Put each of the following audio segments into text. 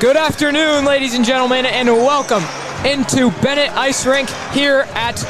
Good afternoon, ladies and gentlemen, and welcome into Bennett Ice Rink here at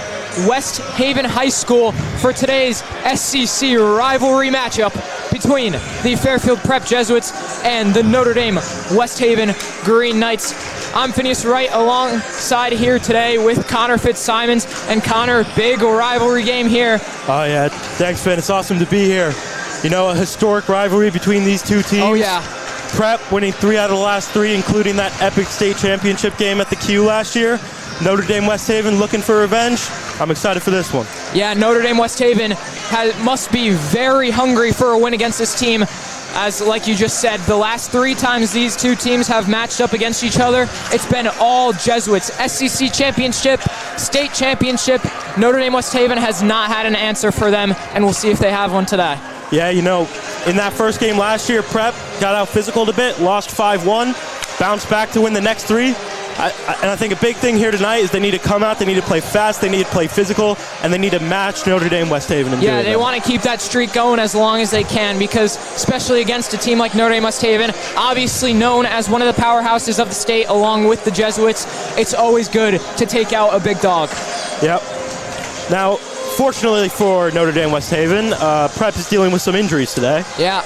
West Haven High School for today's SCC rivalry matchup between the Fairfield Prep Jesuits and the Notre Dame West Haven Green Knights. I'm Phineas Wright alongside here today with Connor Fitzsimons. And Connor, big rivalry game here. Oh yeah, thanks Finn, it's awesome to be here. You know, a historic rivalry between these two teams. Oh yeah. Prep winning 3 out of the last 3, including that epic state championship game at the Q last year. Notre Dame West Haven looking for revenge. I'm excited for this one. Yeah, Notre Dame West Haven must be very hungry for a win against this team. As like you just said, the last 3 times these two teams have matched up against each other, it's been all Jesuits. SCC championship, state championship. Notre Dame West Haven has not had an answer for them, and we'll see if they have one today. Yeah, you know, in that first game last year, Prep got out physical a bit, lost 5-1, bounced back to win the next 3. And I think a big thing here tonight is they need to come out, they need to play fast, they need to play physical, and they need to match Notre Dame West Haven. Yeah, they want to keep that streak going as long as they can, because especially against a team like Notre Dame West Haven, obviously known as one of the powerhouses of the state along with the Jesuits, it's always good to take out a big dog. Yep. Now, fortunately for Notre Dame West Haven, Prep is dealing with some injuries today. Yeah.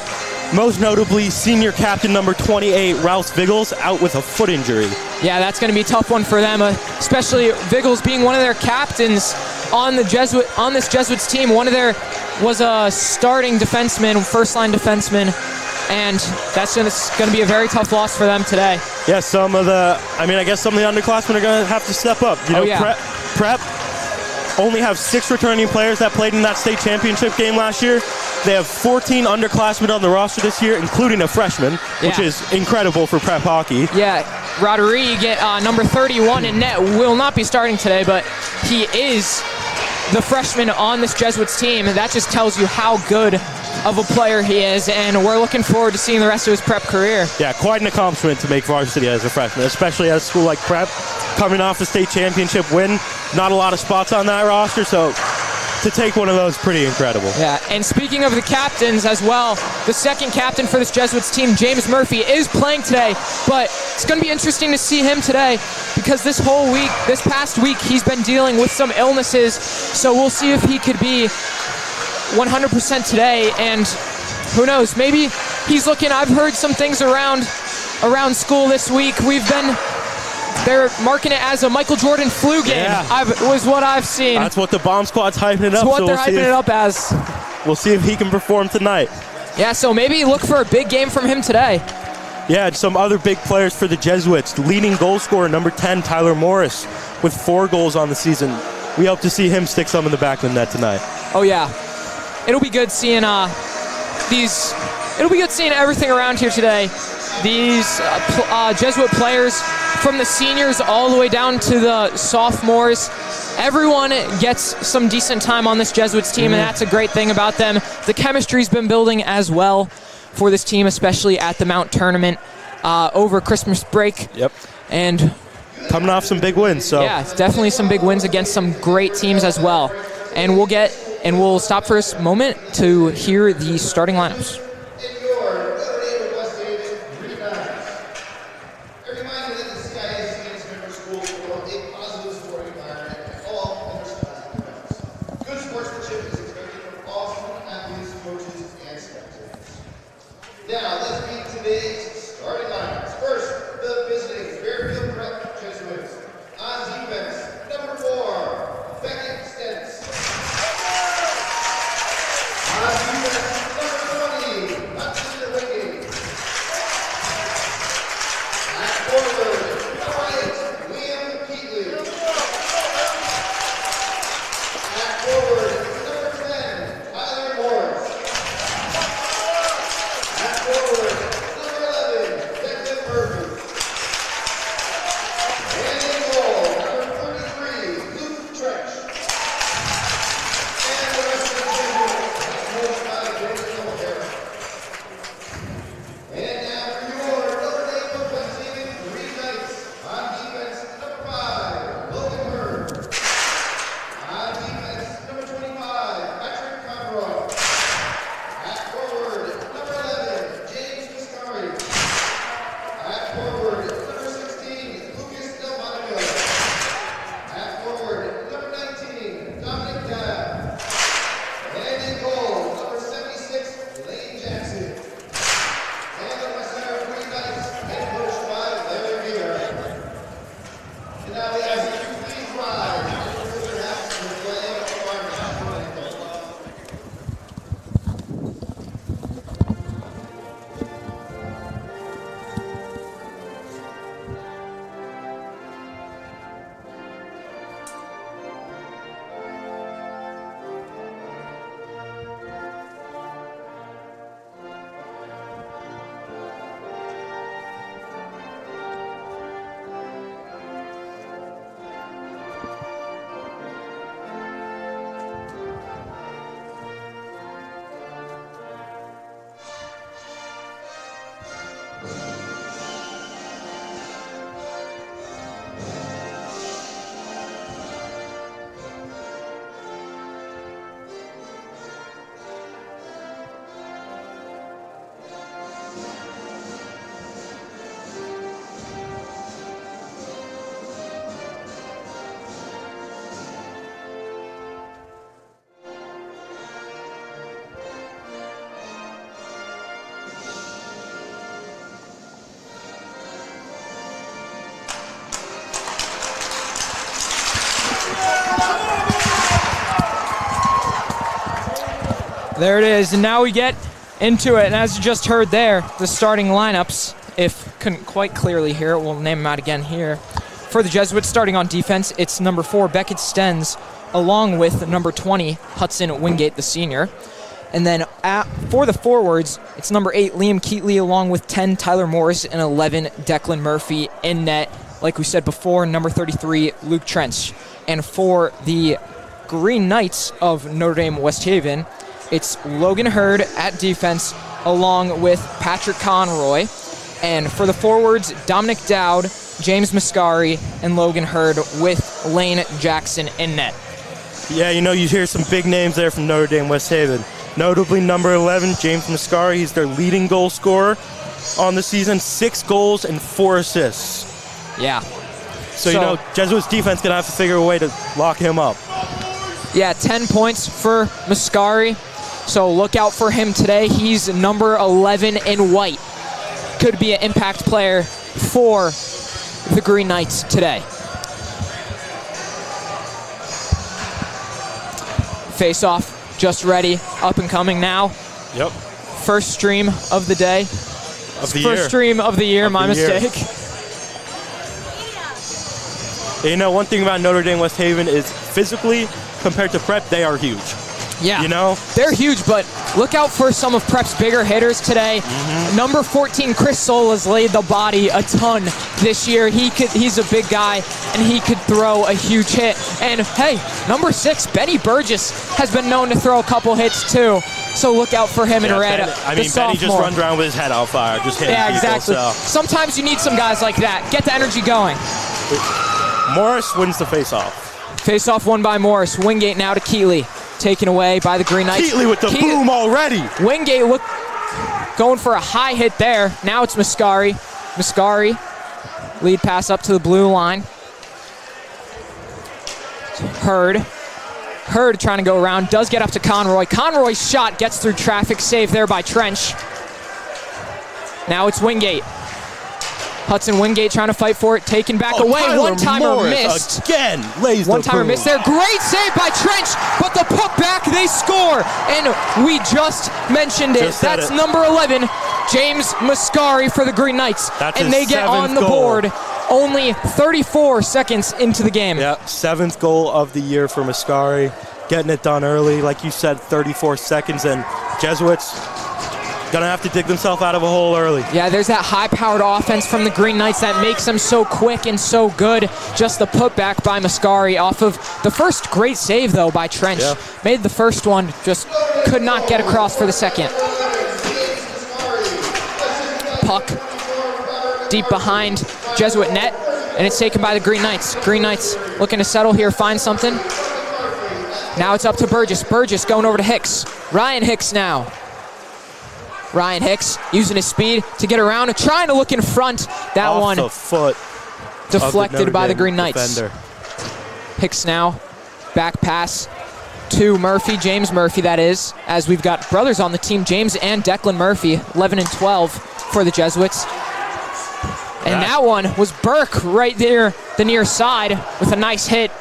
Most notably, senior captain number 28, Rouse Viggles, out with a foot injury. Yeah, that's going to be a tough one for them, especially Viggles being one of their captains on this Jesuits team. One of their was a starting defenseman, first-line defenseman, and that's going to be a very tough loss for them today. Yeah, some of the underclassmen are going to have to step up. You know, yeah. Prep only have 6 returning players that played in that state championship game last year. They have 14 underclassmen on the roster this year, including a freshman, which is incredible for Prep hockey. Yeah, Rodriguez, number 31 in net, will not be starting today, but he is the freshman on this Jesuits team, and that just tells you how good of a player he is, and we're looking forward to seeing the rest of his Prep career. Yeah, quite an accomplishment to make varsity as a freshman, especially at a school like Prep, coming off a state championship win. Not a lot of spots on that roster, so to take one of those, pretty incredible. Yeah, and speaking of the captains as well, the second captain for this Jesuits team, James Murphy, is playing today, but it's going to be interesting to see him today because this past week, he's been dealing with some illnesses, so we'll see if he could be 100% today, and who knows, maybe he's looking. I've heard some things around school this week. They're marking it as a Michael Jordan flu game. Yeah. Was what I've seen. That's what the Bomb Squad's hyping it up. That's what they're hyping it up as. We'll see if he can perform tonight. Yeah, so maybe look for a big game from him today. Yeah, some other big players for the Jesuits. Leading goal scorer, number 10, Tyler Morris, with 4 goals on the season. We hope to see him stick some in the back of the net tonight. Oh yeah, it'll be good seeing It'll be good seeing everything around here today. These Jesuit players, from the seniors all the way down to the sophomores, everyone gets some decent time on this Jesuits team, and that's a great thing about them. The chemistry's been building as well for this team, especially at the Mount tournament over Christmas break. Yep. And coming off some big wins. So yeah, it's definitely some big wins against some great teams as well. And we'll stop for a moment to hear the starting lineups. Now, let's meet today's starting lineups. First, the visiting Fairfield Prep Jesuits. On defense, number 4, Beckett Stentz. On defense, number 20, Hudson Wingate. At forward, number 8, Liam Keatley. At forward, number 10, Tyler Morris. At forward, number 11, There it is, and now we get into it. And as you just heard there, the starting lineups, if couldn't quite clearly hear it, we'll name them out again here. For the Jesuits, starting on defense, it's number 4, Beckett Stenz, along with number 20, Hudson Wingate, the senior. And then for the forwards, it's number 8, Liam Keatley, along with 10, Tyler Morris, and 11, Declan Murphy in net. Like we said before, number 33, Luke Trench. And for the Green Knights of Notre Dame West Haven, it's Logan Hurd at defense, along with Patrick Conroy. And for the forwards, Dominic Dowd, James Mascari, and Logan Hurd with Lane Jackson in net. Yeah, you hear some big names there from Notre Dame West Haven. Notably, number 11, James Mascari. He's their leading goal scorer on the season. 6 goals and 4 assists. Yeah. So Jesuits defense going to have to figure a way to lock him up. Yeah, 10 points for Mascari. So look out for him today. He's number 11 in white. Could be an impact player for the Green Knights today. Face-off. Just ready, up and coming now. Yep. First stream of the day. First stream of the year, my mistake. One thing about Notre Dame West Haven is physically, compared to Prep, they are huge. Yeah. They're huge, but look out for some of Prep's bigger hitters today. Mm-hmm. Number 14, Chris Solas laid the body a ton this year. He's a big guy, and he could throw a huge hit. And hey, number 6, Benny Burgess, has been known to throw a couple hits too. So look out for him in red. Benny just runs around with his head on fire, just hitting people. Exactly. So. Sometimes you need some guys like that. Get the energy going. Morris wins the face-off. Face-off won by Morris. Wingate now to Keatley. Taken away by the Green Knights. Keatley with the boom already. Wingate going for a high hit there. Now it's Mascari. Mascari, lead pass up to the blue line. Hurd trying to go around, does get up to Conroy. Conroy's shot gets through traffic, saved there by Trench. Now it's Wingate. Hudson Wingate trying to fight for it, taken back away. One-timer missed. Again, lays one-timer missed there. Great save by Trench, but the puck back, they score. And we just mentioned it. That's number 11, James Mascari for the Green Knights. And they get on the board only 34 seconds into the game. Yeah, 7th goal of the year for Mascari. Getting it done early, like you said, 34 seconds. And Jesuits gonna have to dig themselves out of a hole early. Yeah, there's that high-powered offense from the Green Knights that makes them so quick and so good. Just the putback by Mascari off of the first great save, though, by Trench. Yeah. Made the first one, just could not get across for the second. Puck deep behind Jesuit net, and it's taken by the Green Knights. Green Knights looking to settle here, find something. Now it's up to Burgess. Burgess going over to Hicks. Ryan Hicks now. Ryan Hicks using his speed to get around and trying to look in front. That off one the foot deflected by the Green Knights. Defender. Hicks now, back pass to Murphy, James Murphy that is, as we've got brothers on the team, James and Declan Murphy, 11 and 12 for the Jesuits. And that one was Burke right there, the near side with a nice hit.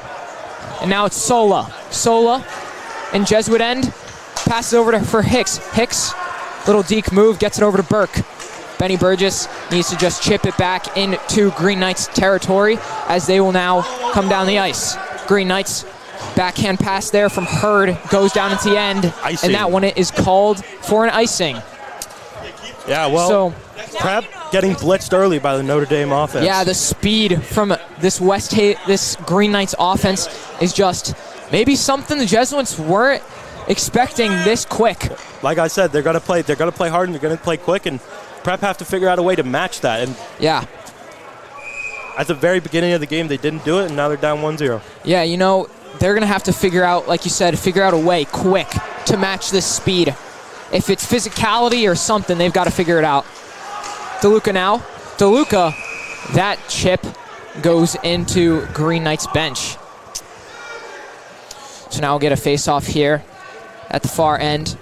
And now it's Sola. Sola in Jesuit end, passes over for Hicks. Hicks, little deke move, gets it over to Burke. Benny Burgess needs to just chip it back into Green Knights territory as they will now come down the ice. Green Knights, backhand pass there from Hurd, goes down into the end, icing. And that one is called for an icing. Yeah, well, Prep getting blitzed early by the Notre Dame offense. Yeah, the speed from this Green Knights offense is just maybe something the Jesuits weren't expecting this quick. Like I said, they're gonna play hard and they're gonna play quick, and Prep have to figure out a way to match that. And yeah, at the very beginning of the game, they didn't do it, and now they're down 1-0. Yeah, they're gonna have to figure out, like you said, a way quick to match this speed. If it's physicality or something, they've got to figure it out. DeLuca now. DeLuca, that chip goes into Green Knights bench. So now we'll get a face-off here at the far end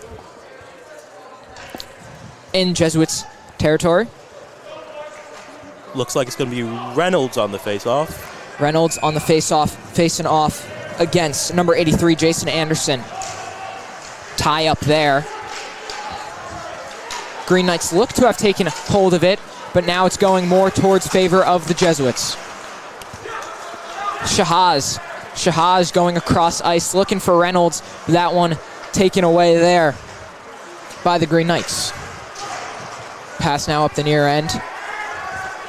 in Jesuits territory. Looks like it's going to be Reynolds on the face-off. Reynolds on the face-off, facing off against number 83, Jason Anderson. tie up there. Green Knights look to have taken hold of it, but now it's going more towards favor of the Jesuits. Shahaz going across ice, looking for Reynolds. That one taken away there by the Green Knights. Pass now up the near end.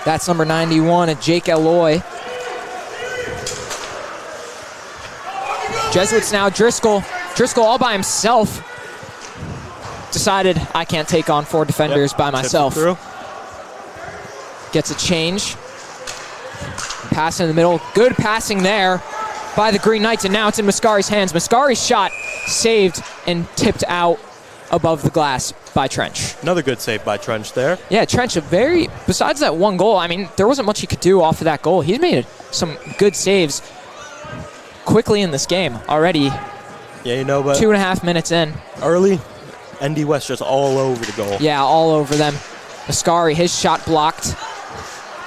That's number 91, Jake Eloy. Jesuits now, Driscoll. Driscoll all by himself. Decided, I can't take on 4 defenders by myself. Gets a change. Pass in the middle. Good passing there by the Green Knights, and now it's in Mascari's hands. Mascari's shot saved and tipped out above the glass by Trench. Another good save by Trench there. Yeah, Trench, besides that one goal, I mean, there wasn't much he could do off of that goal. He's made some good saves quickly in this game already. Yeah, you know, but 2.5 minutes in. Early, ND West just all over the goal. Yeah, all over them. Mascari, his shot blocked.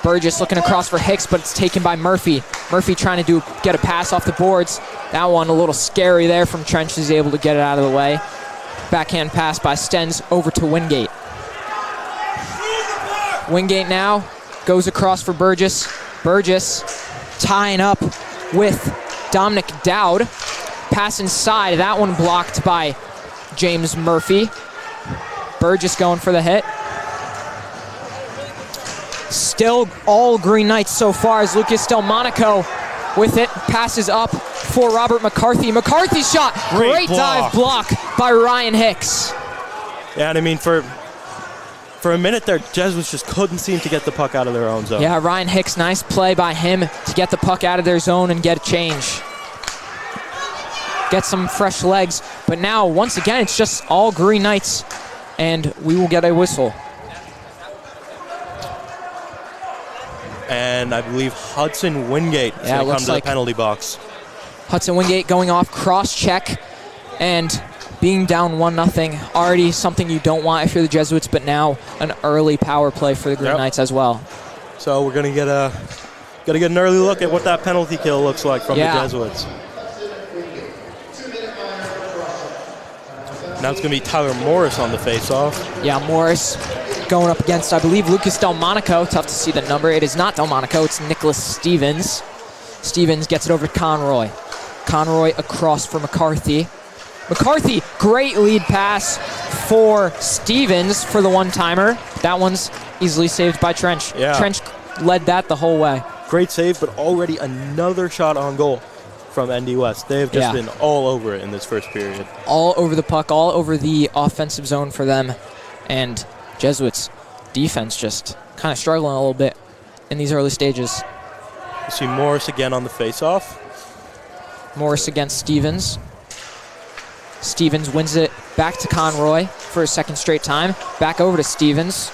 Burgess looking across for Hicks, but it's taken by Murphy. Murphy trying to get a pass off the boards. That one a little scary there from Trench. Is able to get it out of the way. Backhand pass by Stens over to Wingate. Wingate now goes across for Burgess. Burgess tying up with Dominic Dowd. Pass inside. That one blocked by James Murphy. Burgess going for the hit. Still all Green Knights so far as Lucas Delmonico with it. Passes up for Robert McCarthy. McCarthy's shot. Great dive block by Ryan Hicks. Yeah, and I mean, for a minute there, Jesuits just couldn't seem to get the puck out of their own zone. Yeah, Ryan Hicks, nice play by him to get the puck out of their zone and get a change. Get some fresh legs. But now, once again, it's just all Green Knights, and we will get a whistle. And I believe Hudson Wingate is going to come to the penalty box. Hudson Wingate going off cross-check and being down 1-0. Already something you don't want if you're the Jesuits, but now an early power play for the Green Knights as well. So we're going to get an early look at what that penalty kill looks like from the Jesuits. Now it's going to be Tyler Morris on the face-off. Yeah, Morris going up against, I believe, Lucas Delmonico. Tough to see the number. It is not Delmonico, it's Nicholas Stevens. Stevens gets it over to Conroy. Conroy across for McCarthy. McCarthy, great lead pass for Stevens for the one-timer. That one's easily saved by Trench. Yeah. Trench led that the whole way. Great save, but already another shot on goal from ND West. They've just been all over it in this first period. All over the puck, all over the offensive zone for them. And Jesuits defense just kind of struggling a little bit in these early stages. You see Morris again on the face-off. Morris against Stevens. Stevens wins it back to Conroy for a second straight time. Back over to Stevens.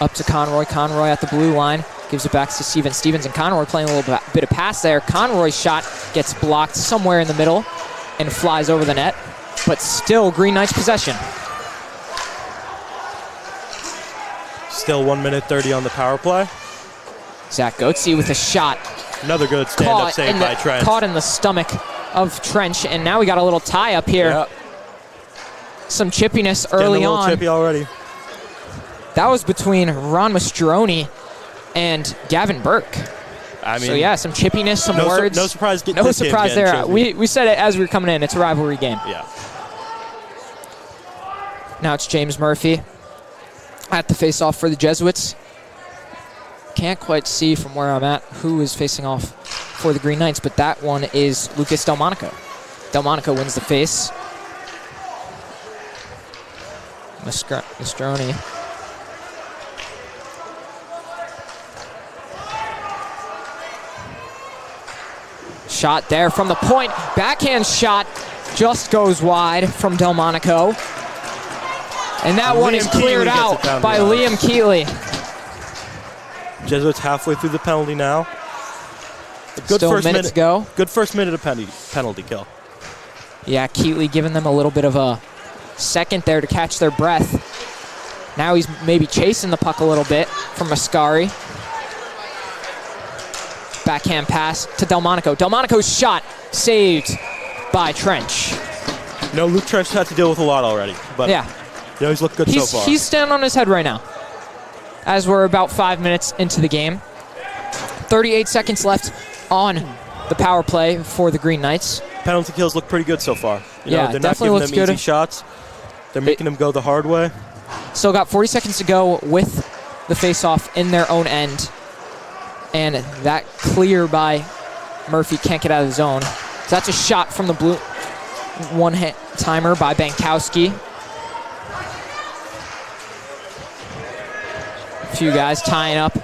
Up to Conroy. Conroy at the blue line. Gives it back to Stevens. Stevens and Conroy playing a little bit of pass there. Conroy's shot gets blocked somewhere in the middle and flies over the net. But still Green Knights possession. Still 1 minute 30 on the power play. Zach Goetze with a shot. Another good stand-up save by Trench. Caught in the stomach of Trench, and now we got a little tie up here. Yep. Some chippiness early a little on. Chippy already. That was between Ron Mastroni and Gavin Burke. I mean, so yeah, some chippiness, some words. No surprise. No surprise there. We said it as we were coming in. It's a rivalry game. Yeah. Now it's James Murphy at the face-off for the Jesuits. Can't quite see from where I'm at who is facing off for the Green Knights, but that one is Lucas Delmonico. Delmonico wins the face. Mastroni. Shot there from the point. Backhand shot just goes wide from Delmonico. And that one is cleared out by Liam Keeley. Jesuits halfway through the penalty now. Good first minute to go. Good first minute of penalty kill. Yeah, Keeley giving them a little bit of a second there to catch their breath. Now he's maybe chasing the puck a little bit from Mascari. Backhand pass to Delmonico. Delmonico's shot saved by Trench. Luke Trench had to deal with a lot already. But Yeah. he's looked good so far. He's standing on his head right now, as we're about 5 minutes into the game. 38 seconds left on the power play for the Green Knights. Penalty kills look pretty good so far. Yeah, they're definitely not looks giving them good. easy shots. They're making them go the hard way. Still got 40 seconds to go with the face-off in their own end. And that clear by Murphy can't get out of the zone. So that's a shot from the blue one-hit timer by Bankowski. A few guys tying up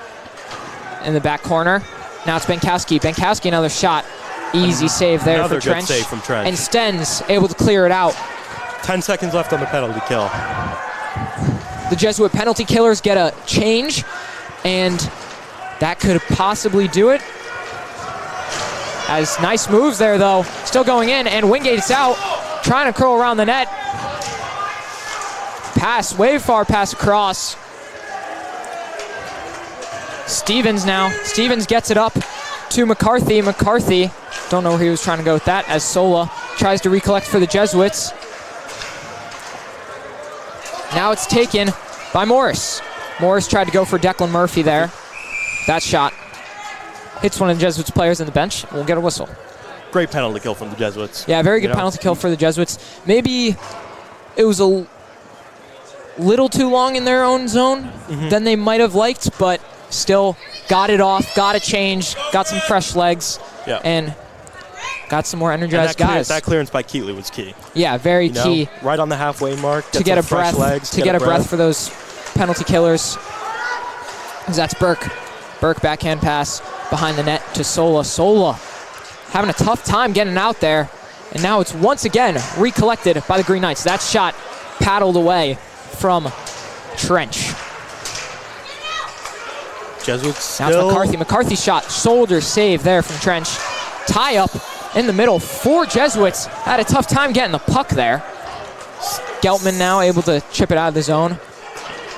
in the back corner. Now it's Bankowski. Bankowski, another shot. Easy save there Another for Trench. good save from Trench. And Sten's able to clear it out. 10 seconds left on the penalty kill. The Jesuit penalty killers get a change, and that could possibly do it. As nice moves there, though. Still going in, and Wingate's out, trying to curl around the net. Pass, way far pass across. Stevens now. Stevens gets it up to McCarthy. McCarthy, don't know where he was trying to go with that, as Sola tries to recollect for the Jesuits. Now it's taken by Morris. Morris tried to go for Declan Murphy there. That shot hits one of the Jesuits players in the bench. We'll get a whistle. Great penalty kill from the Jesuits. Yeah, very good penalty kill for the Jesuits. Maybe it was a little too long in their own zone than they might have liked, but still got it off, got a change, got some fresh legs, and got some more energized guys. That clearance by Keatley was key. Yeah, very key. Right on the halfway mark. To get a breath, for those penalty killers. That's Burke. Burke backhand pass behind the net to Sola. Sola having a tough time getting out there. And now it's once again recollected by the Green Knights. That shot paddled away from Trench. Jesuits still. Now it's McCarthy. McCarthy shot. Shoulder save there from Trench. Tie up in the middle for Jesuits. Had a tough time getting the puck there. Geltman now able to chip it out of the zone.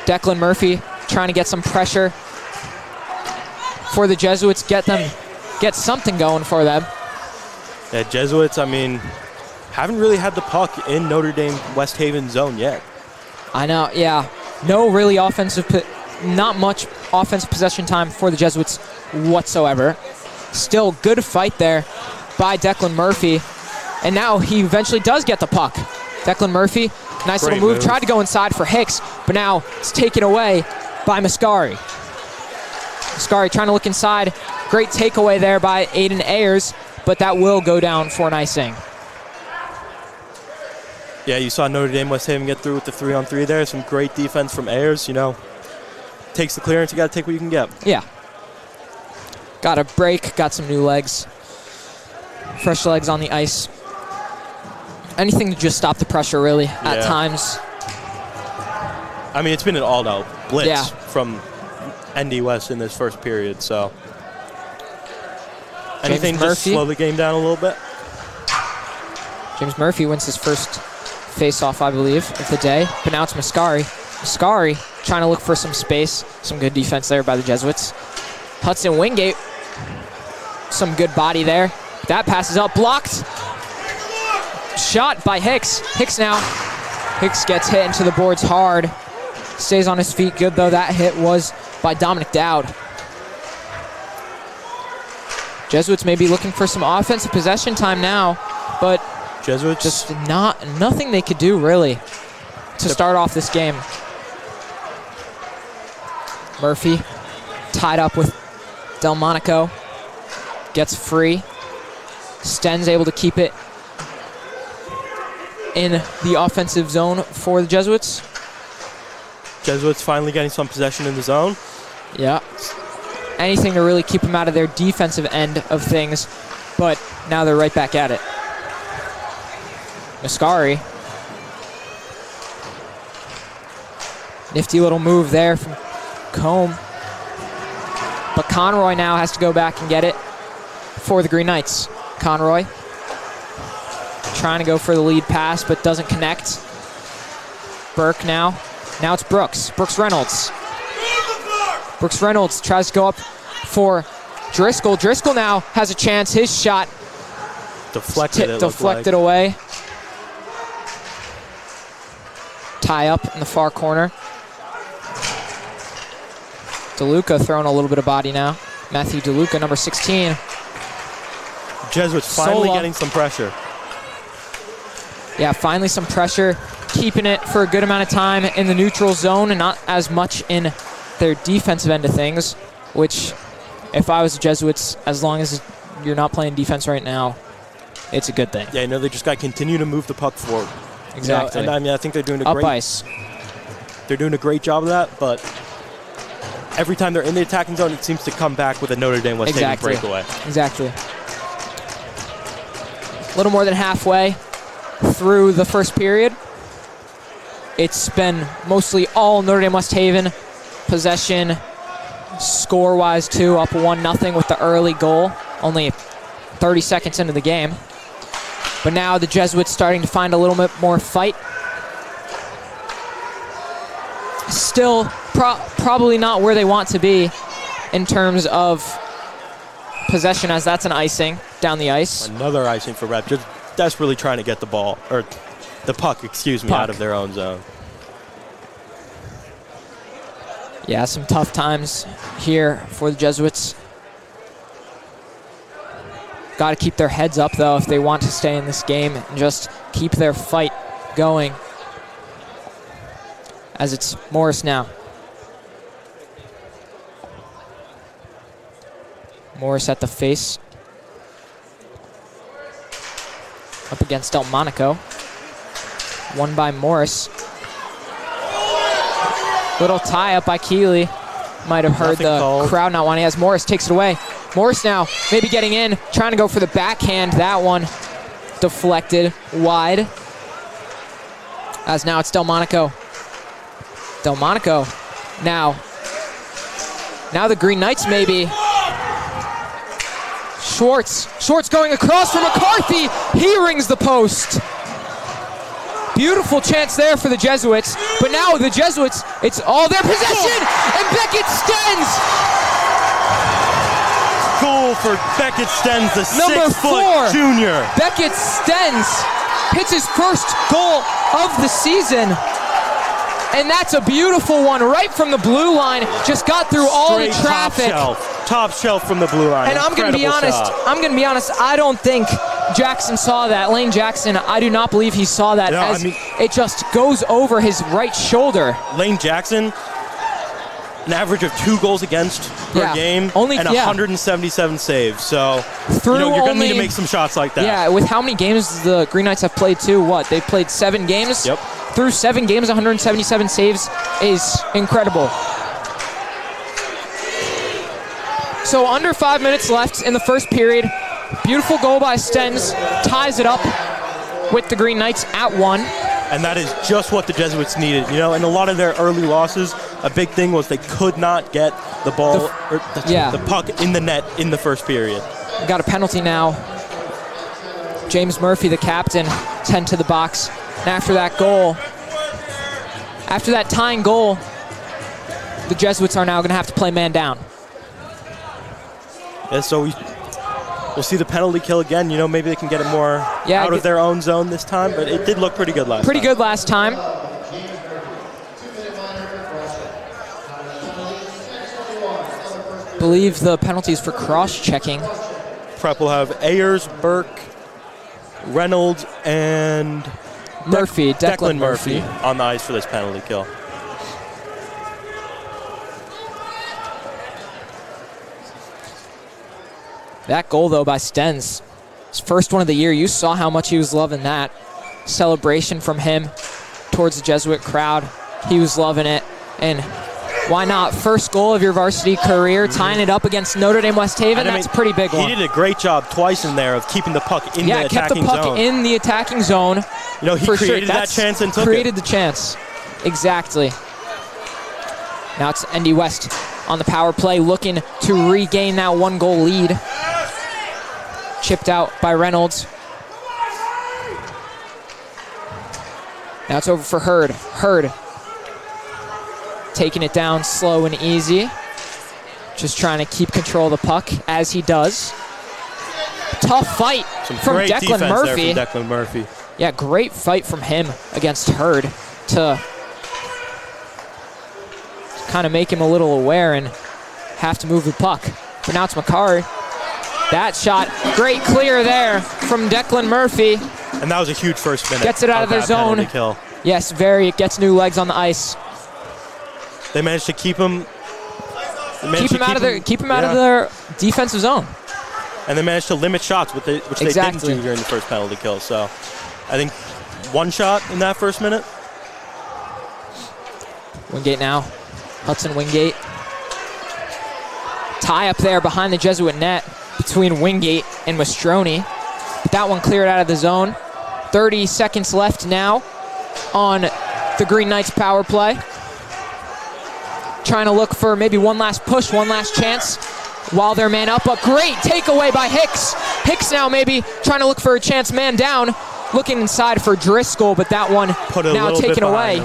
Declan Murphy trying to get some pressure for the Jesuits. Get something going for them. Yeah, Jesuits, haven't really had the puck in Notre Dame West Haven zone yet. I know, yeah. Not much offensive possession time for the Jesuits whatsoever. Still good fight there by Declan Murphy. And now he eventually does get the puck. Declan Murphy, nice little move. Tried to go inside for Hicks, but now it's taken away by Mascari. Mascari trying to look inside. Great takeaway there by Aiden Ayers, but that will go down for an icing. Yeah, you saw Notre Dame West Haven get through with the 3-on-3 there. Some great defense from Ayers, Takes the clearance, you got to take what you can get. Yeah. Got a break, got some new legs. Fresh legs on the ice. Anything to just stop the pressure, really, at times. It's been an all-out blitz from ND West in this first period, so. Anything to just slow the game down a little bit? James Murphy wins his first face-off, I believe, of the day. But now it's Mascari. Mascari trying to look for some space. Some good defense there by the Jesuits. Hudson Wingate. Some good body there. That pass is up, blocked. Shot by Hicks. Hicks now. Hicks gets hit into the boards hard. Stays on his feet good, though. That hit was by Dominic Dowd. Jesuits may be looking for some offensive possession time now, but Jesuits just nothing they could do, really, to start off this game. Murphy tied up with Delmonico. Gets free. Sten's able to keep it in the offensive zone for the Jesuits. Jesuits finally getting some possession in the zone. Yeah. Anything to really keep them out of their defensive end of things, but now they're right back at it. Mascari. Nifty little move there from Combe. But Conroy now has to go back and get it for the Green Knights. Conroy trying to go for the lead pass, but doesn't connect. Burke now. Now it's Brooks. Brooks Reynolds. Brooks Reynolds tries to go up for Driscoll. Driscoll now has a chance. His shot deflected away. tie up in the far corner. DeLuca throwing a little bit of body now. Matthew DeLuca, number 16. Jesuits finally Sola. getting some pressure. Yeah, finally some pressure, keeping it for a good amount of time in the neutral zone and not as much in their defensive end of things, which, if I was the Jesuits, as long as you're not playing defense right now, it's a good thing. Yeah, they just got to continue to move the puck forward. Exactly. And I mean, I think they're doing Up ice. They're doing a great job of that, but every time they're in the attacking zone, it seems to come back with a Notre Dame West Haven breakaway. Exactly. A little more than halfway through the first period. It's been mostly all Notre Dame West Haven possession, score-wise too, up 1-0 with the early goal, only 30 seconds into the game. But now the Jesuits starting to find a little bit more fight. Still probably not where they want to be in terms of possession, as that's an icing down the ice. Another icing for Rep, just desperately trying to get the ball, or the puck, out of their own zone. Yeah, some tough times here for the Jesuits. Got to keep their heads up, though, if they want to stay in this game and just keep their fight going. As it's Morris now. Morris at the face. Up against Delmonico. Won by Morris. Little tie-up by Keeley. Might have heard the crowd not wanting, as Morris takes it away. Morris now maybe getting in, trying to go for the backhand. That one deflected wide. As now it's Delmonico. Delmonico now the Green Knights maybe. Schwartz going across for McCarthy. He rings the post. Beautiful chance there for the Jesuits, but now the Jesuits, it's all their possession, and Beckett Stens. Goal for Beckett Stens, the Number 6-foot junior. Beckett Stens hits his first goal of the season. And that's a beautiful one right from the blue line. Just got through all the traffic. Top shelf from the blue line. And I'm going to be honest, I don't think Jackson saw that. Lane Jackson, I do not believe he saw that, it just goes over his right shoulder. Lane Jackson, an average of 2 goals against per game and 177 saves. So you're going to need to make some shots like that. Yeah, with how many games the Green Knights have played too? They've played 7 games? Yep. Through 7 games, 177 saves is incredible. So under 5 minutes left in the first period. Beautiful goal by Stens. Ties it up with the Green Knights at 1. And that is just what the Jesuits needed. In a lot of their early losses, a big thing was they could not get the ball, the puck in the net in the first period. We got a penalty now. James Murphy, the captain, 10 to the box. And after that tying goal, the Jesuits are now going to have to play man down. Yeah, so we'll see the penalty kill again. Maybe they can get it more out of their own zone this time, but it did look pretty good last time. Pretty good last time. Believe the penalties for cross-checking. Prep will have Ayers, Burke, Reynolds, and Murphy, Declan Murphy on the ice for this penalty kill. That goal, though, by Stens, his first one of the year. You saw how much he was loving that. Celebration from him towards the Jesuit crowd. He was loving it. And why not? First goal of your varsity career, tying it up against Notre Dame West Haven. That's a pretty big one. He did a great job twice in there of keeping the puck in the attacking zone. Yeah, kept the puck in the attacking zone. He created that chance and took it. Created the chance. Exactly. Now it's ND West on the power play, looking to regain that 1-goal lead. Chipped out by Reynolds. Now it's over for Hurd. Hurd taking it down slow and easy. Just trying to keep control of the puck, as he does. Tough fight from Declan Murphy. Declan Murphy. Yeah, great fight from him against Hurd to kind of make him a little aware and have to move the puck. But now it's Makari. That shot, great clear there from Declan Murphy. And that was a huge first minute. Gets it out of their zone. Penalty kill. Yes, it gets new legs on the ice. They managed to keep him. Keep him out of their defensive zone. And they managed to limit shots, which they didn't do during the first penalty kill. So I think one shot in that first minute. Wingate now. Hudson Wingate. Tie up there behind the Jesuit net between Wingate and Mastroni. But that one cleared out of the zone. 30 seconds left now on the Green Knights power play. Trying to look for maybe one last push, one last chance while they're man up. A great takeaway by Hicks. Hicks now maybe trying to look for a chance, man down. Looking inside for Driscoll, but that one now taken away.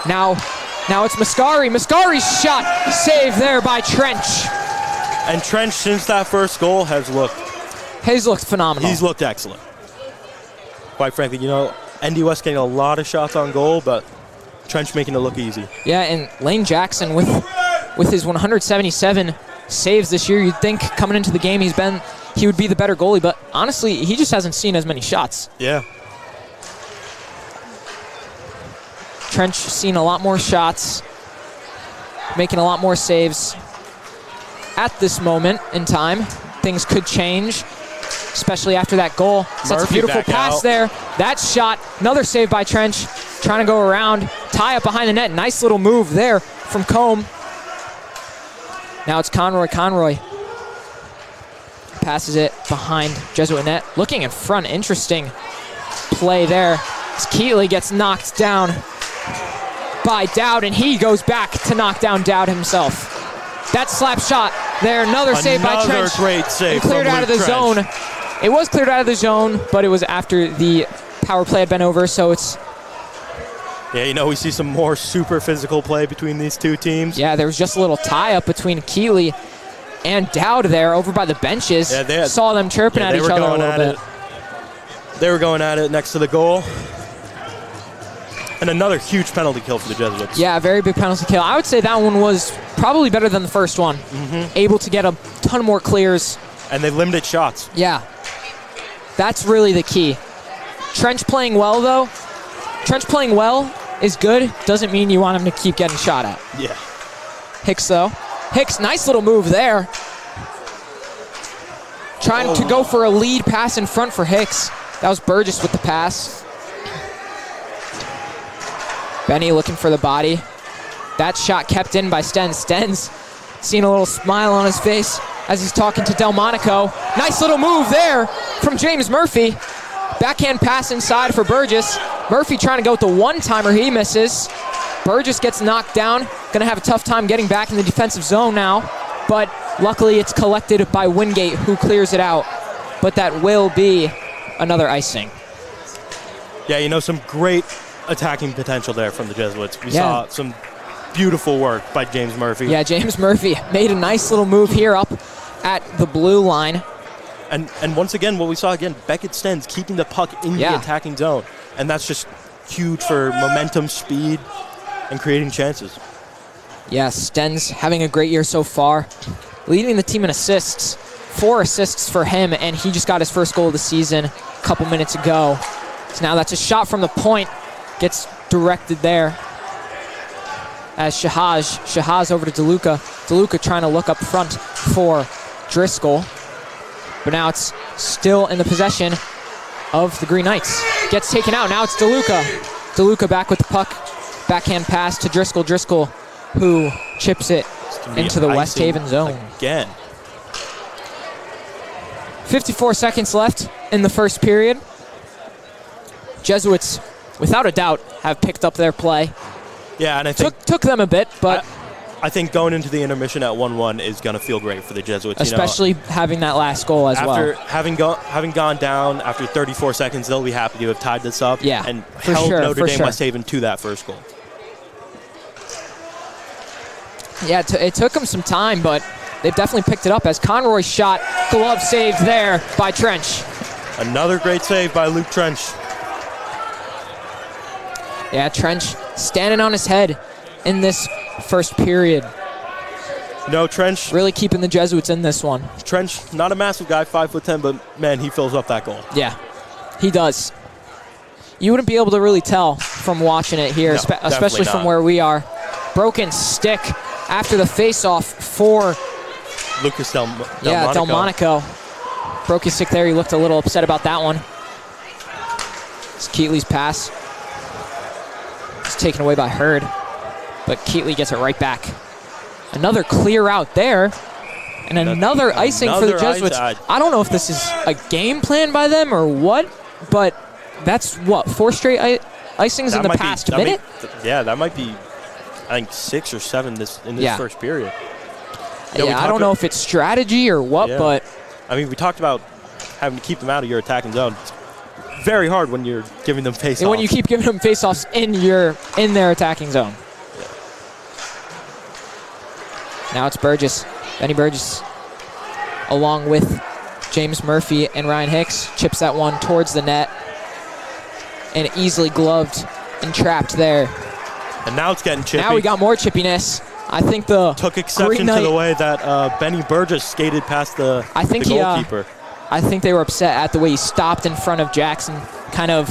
Now it's Mascari. Mascari's shot saved there by Trench. And Trench, since that first goal, has looked phenomenal. He's looked excellent. Quite frankly, ND West getting a lot of shots on goal, but Trench making it look easy. Yeah, and Lane Jackson with his 177 saves this year, you'd think coming into the game he would be the better goalie, but honestly, he just hasn't seen as many shots. Yeah. Trench seen a lot more shots, making a lot more saves. At this moment in time, things could change, especially after that goal. So that's a beautiful pass there. That shot, another save by Trench, trying to go around, tie up behind the net. Nice little move there from Combe. Now it's Conroy. Conroy passes it behind Jesuit net. Looking in front, interesting play there. As Keeley gets knocked down by Dowd, and he goes back to knock down Dowd himself. That slap shot there, another save by Trench. Another great save. Cleared out of the zone. It was cleared out of the zone, but it was after the power play had been over, so it's... Yeah, we see some more super physical play between these two teams. Yeah, there was just a little tie-up between Keeley and Dowd there over by the benches. Yeah, saw them chirping at each other a little bit. They were going at it next to the goal. And another huge penalty kill for the Jesuits. Yeah, very big penalty kill. I would say that one was probably better than the first one. Mm-hmm. Able to get a ton more clears. And they limited shots. Yeah. That's really the key. Trench playing well, though. Trench playing well is good. Doesn't mean you want him to keep getting shot at. Yeah. Hicks, though. Hicks, nice little move there. Trying to go for a lead pass in front for Hicks. That was Burgess with the pass. Benny looking for the body. That shot kept in by Stenz. Stenz seeing a little smile on his face as he's talking to Delmonico. Nice little move there from James Murphy. Backhand pass inside for Burgess. Murphy trying to go with the one-timer. He misses. Burgess gets knocked down. Going to have a tough time getting back in the defensive zone now. But luckily it's collected by Wingate, who clears it out. But that will be another icing. Yeah, some great attacking potential there from the Jesuits. We saw some beautiful work by James Murphy. Yeah, James Murphy made a nice little move here up at the blue line. And once again, what we saw again, Beckett Stenz keeping the puck in the attacking zone. And that's just huge for momentum, speed, and creating chances. Yeah, Stenz having a great year so far. Leading the team in assists. 4 assists for him, and he just got his first goal of the season a couple minutes ago. So now that's a shot from the point. Gets directed there as Shahaz over to DeLuca. DeLuca trying to look up front for Driscoll. But now it's still in the possession of the Green Knights. Gets taken out. Now it's DeLuca. DeLuca back with the puck. Backhand pass to Driscoll. Driscoll, who chips it into the West Haven zone. Again. 54 seconds left in the first period. Jesuits, without a doubt, have picked up their play. Yeah, and I think took them a bit, but I think going into the intermission at 1-1 is going to feel great for the Jesuits. Especially having that last goal as well. After having gone down after 34 seconds, they'll be happy to have tied this up and held Notre Dame West Haven to that first goal. Yeah, it took them some time, but they've definitely picked it up as Conroy's shot, glove saved there by Trench. Another great save by Luke Trench. Yeah, Trench standing on his head in this first period. No, Trench, Really keeping the Jesuits in this one. not a massive guy, 5'10", but man, he fills up that goal. Yeah, he does. You wouldn't be able to really tell from watching it here, No, especially from not. where we are. Broken stick after the face-off for Lucas Del Delmonico. Broke his stick there. He looked a little upset about that one. It's Keatley's pass. It's taken away by Hurd, but Keatley gets it right back. Another clear out there, and another icing for the Jesuits. I don't know if this is a game plan by them or what, but that's what, 4 straight icings in the past minute? That might be, I think, 6 or 7 in this first period. I don't know if it's strategy or what, but I mean, we talked about having to keep them out of your attacking zone. It's very hard when you're giving them face-offs. And when you keep giving them face-offs in their attacking zone. Now it's Burgess. Benny Burgess, along with James Murphy and Ryan Hicks, chips that one towards the net. And easily gloved and trapped there. And now it's getting chippy. Now we got more chippiness. I think took exception to the way that Benny Burgess skated past the goalkeeper. I think they were upset at the way he stopped in front of Jackson, kind of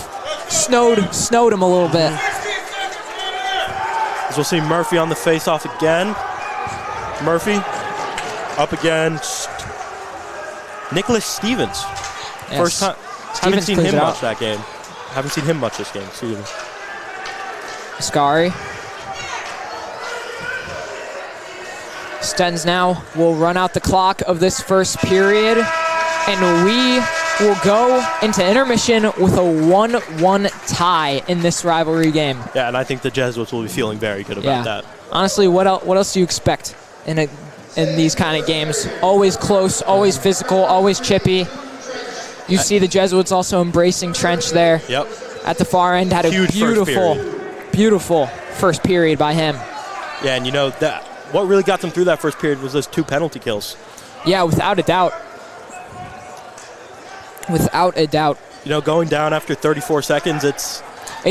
snowed him a little bit. As we'll see Murphy on the face-off again. Murphy up again. Nicholas Stevens. Yes. First time. Haven't seen him much that game. Haven't seen him much this game. Excuse me. Ascari. Stens now will run out the clock of this first period, and we will go into intermission with a 1-1 tie in this rivalry game. Yeah, and I think the Jesuits will be feeling very good about that. Honestly, what else do you expect in these kind of games? Always close, always physical, always chippy. You see the Jesuits also embracing Trench there. Yep. At the far end, had a beautiful first period by him. Yeah, and you know that what really got them through that first period was those 2 penalty kills. Yeah, without a doubt. Without a doubt. You know, going down after 34 seconds, it's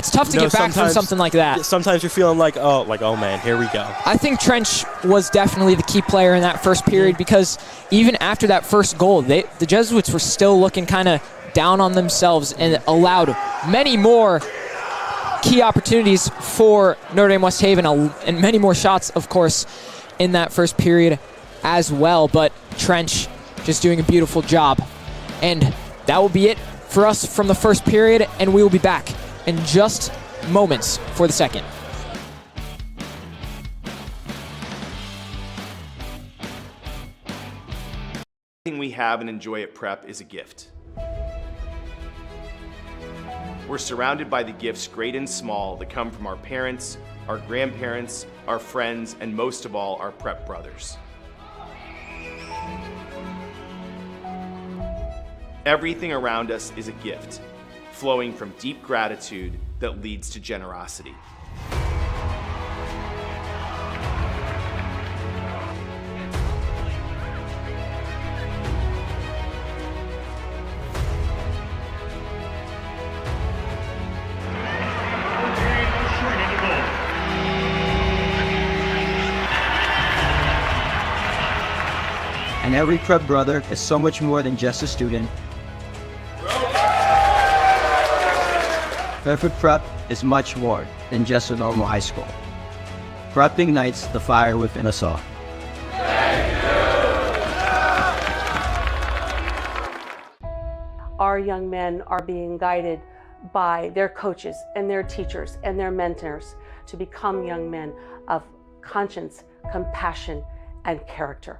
tough to get back from something like that. Sometimes you're feeling like, oh man, here we go. I think Trench was definitely the key player in that first period because even after that first goal, the Jesuits were still looking kind of down on themselves and allowed many more key opportunities for Notre Dame West Haven and many more shots, of course, in that first period as well. But Trench just doing a beautiful job. And that will be it for us from the first period, and we will be back in just moments for the second. Everything we have and enjoy at Prep is a gift. We're surrounded by the gifts, great and small, that come from our parents, our grandparents, our friends, and most of all, our Prep brothers. Everything around us is a gift, flowing from deep gratitude that leads to generosity. And every Prep brother is so much more than just a student. Fairfield Prep is much more than just a normal high school. Prep ignites the fire within us all. Our young men are being guided by their coaches and their teachers and their mentors to become young men of conscience, compassion, and character.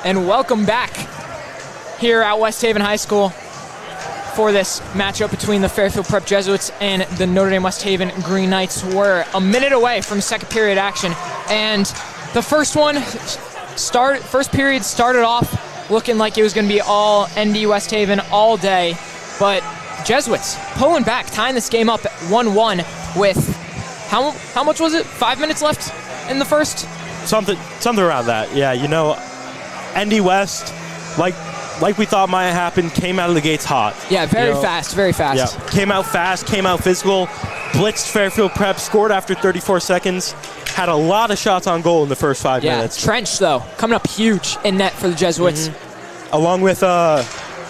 and welcome back here at West Haven High School for this matchup between the Fairfield Prep Jesuits and the Notre Dame West Haven Green Knights. We're a minute away from second period action, and the first period started off looking like it was going to be all ND West Haven all day, but Jesuits pulling back, tying this game up at 1-1 with how much was it? 5 minutes left in the first? Something around that. Yeah, you know, ND West, like we thought might happen, came out of the gates hot. Yeah, very fast. Yeah, came out fast, came out physical, blitzed Fairfield Prep, scored after 34 seconds, had a lot of shots on goal in the first 5 minutes. Trench, though, coming up huge in net for the Jesuits. Along with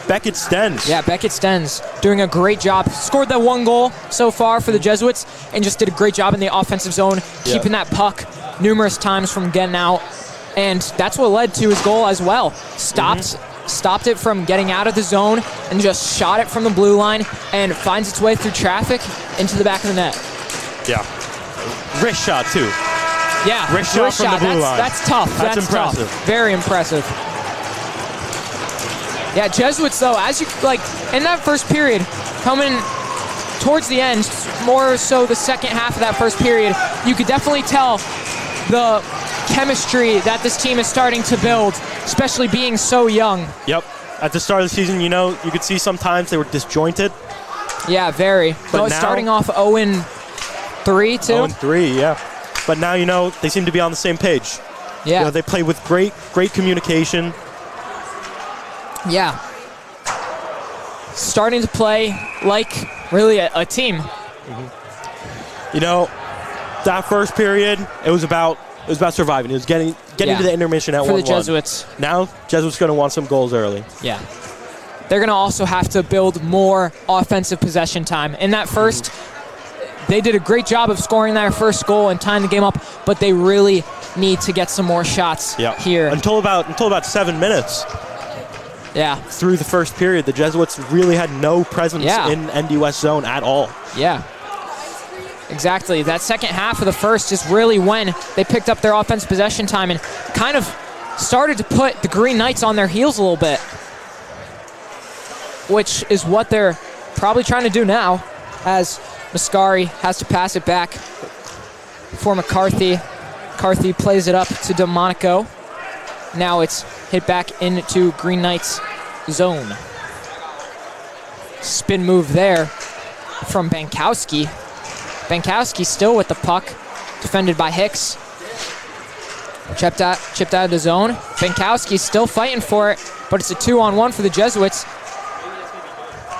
Beckett Stens. Yeah, Beckett Stens doing a great job. Scored that 1 goal so far for the Jesuits and just did a great job in the offensive zone, keeping that puck numerous times from getting out. And that's what led to his goal as well. Stopped it from getting out of the zone and just shot it from the blue line and finds its way through traffic into the back of the net. Yeah. Wrist shot, too. Yeah, wrist shot from the blue line. That's tough. That's impressive. Tough. Very impressive. Yeah, Jesuits, though, as you in that first period, coming towards the end, more so the second half of that first period, you could definitely tell the chemistry that this team is starting to build, especially being so young. Yep. At the start of the season, you could see sometimes they were disjointed. Yeah, very. But now, starting off 0-3, too. 0-3, yeah. But now, they seem to be on the same page. Yeah. They play with great communication. Yeah. Starting to play like really a team. That first period, it was about surviving. It was getting to the intermission at 1-1. For the Jesuits. Now, Jesuits going to want some goals early. Yeah. They're going to also have to build more offensive possession time. In that first, they did a great job of scoring their first goal and tying the game up, but they really need to get some more shots here. Until about 7 minutes. Yeah. Through the first period, the Jesuits really had no presence in ND West zone at all. Yeah. Exactly. That second half of the first is really when they picked up their offense possession time and kind of started to put the Green Knights on their heels a little bit, which is what they're probably trying to do now, as Mascari has to pass it back for McCarthy. McCarthy plays it up to DeMonico. Now it's hit back into Green Knights zone. Spin move there from Bankowski. Bankowski still with the puck, defended by Hicks. Chipped out of the zone. Bankowski still fighting for it, but it's a 2-on-1 for the Jesuits.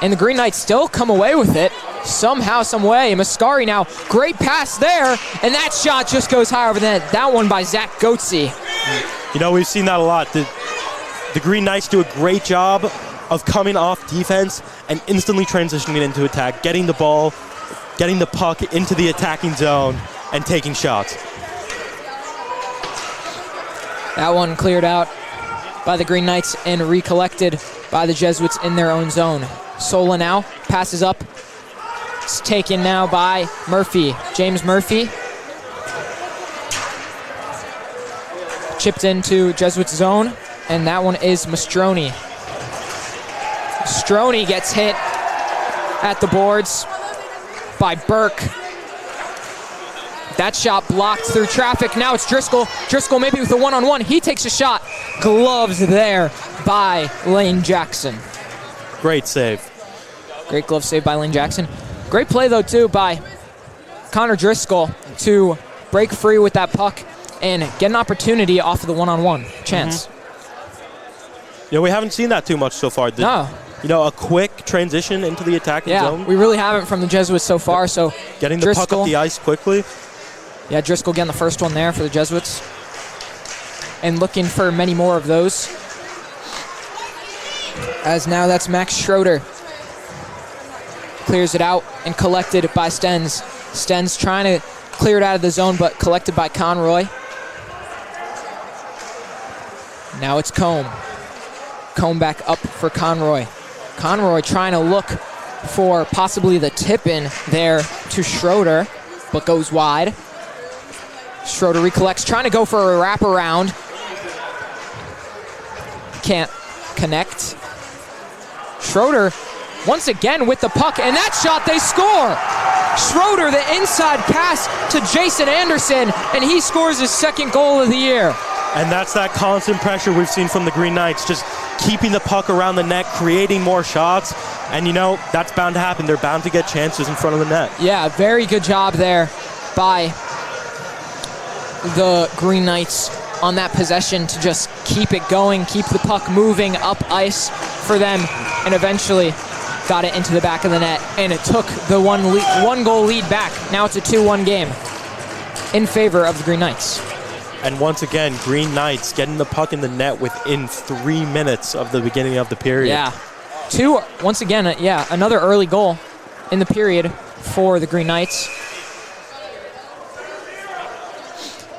And the Green Knights still come away with it somehow, some way. Mascari now, great pass there, and that shot just goes high over the net. That one by Zach Goetze. We've seen that a lot. The Green Knights do a great job of coming off defense and instantly transitioning it into attack, getting the ball, getting the puck into the attacking zone, and taking shots. That one cleared out by the Green Knights and recollected by the Jesuits in their own zone. Sola now passes up. It's taken now by Murphy. James Murphy. Chipped into Jesuits zone, and that one is Mastroni. Mastroni gets hit at the boards by Burke. That shot blocked through traffic. Now it's Driscoll. Driscoll maybe with a 1-on-1. He takes a shot. Gloves there by Lane Jackson. Great save. Great glove save by Lane Jackson. Great play, though, too, by Connor Driscoll to break free with that puck and get an opportunity off of the 1-on-1 chance. We haven't seen that too much so far. No. A quick transition into the attacking zone. We really haven't from the Jesuits so far. So getting the puck up the ice quickly. Yeah, Driscoll getting the first one there for the Jesuits. And looking for many more of those. As now that's Max Schroeder. Clears it out and collected by Stens. Stens trying to clear it out of the zone, but collected by Conroy. Now it's Combe. Combe back up for Conroy. Conroy trying to look for possibly the tip-in there to Schroeder, but goes wide. Schroeder recollects, trying to go for a wraparound. can't connect. Schroeder once again with the puck, and that shot, they score! Schroeder, the inside pass to Jason Anderson, and he scores his second goal of the year. And that's that constant pressure we've seen from the Green Knights, just keeping the puck around the net, creating more shots, and that's bound to happen. They're bound to get chances in front of the net. Yeah, very good job there by the Green Knights on that possession to just keep it going, keep the puck moving up ice for them, and eventually got it into the back of the net, and it took the one goal lead back. Now it's a 2-1 game in favor of the Green Knights. And once again, Green Knights getting the puck in the net within 3 minutes of the beginning of the period. Yeah. Once again, another early goal in the period for the Green Knights.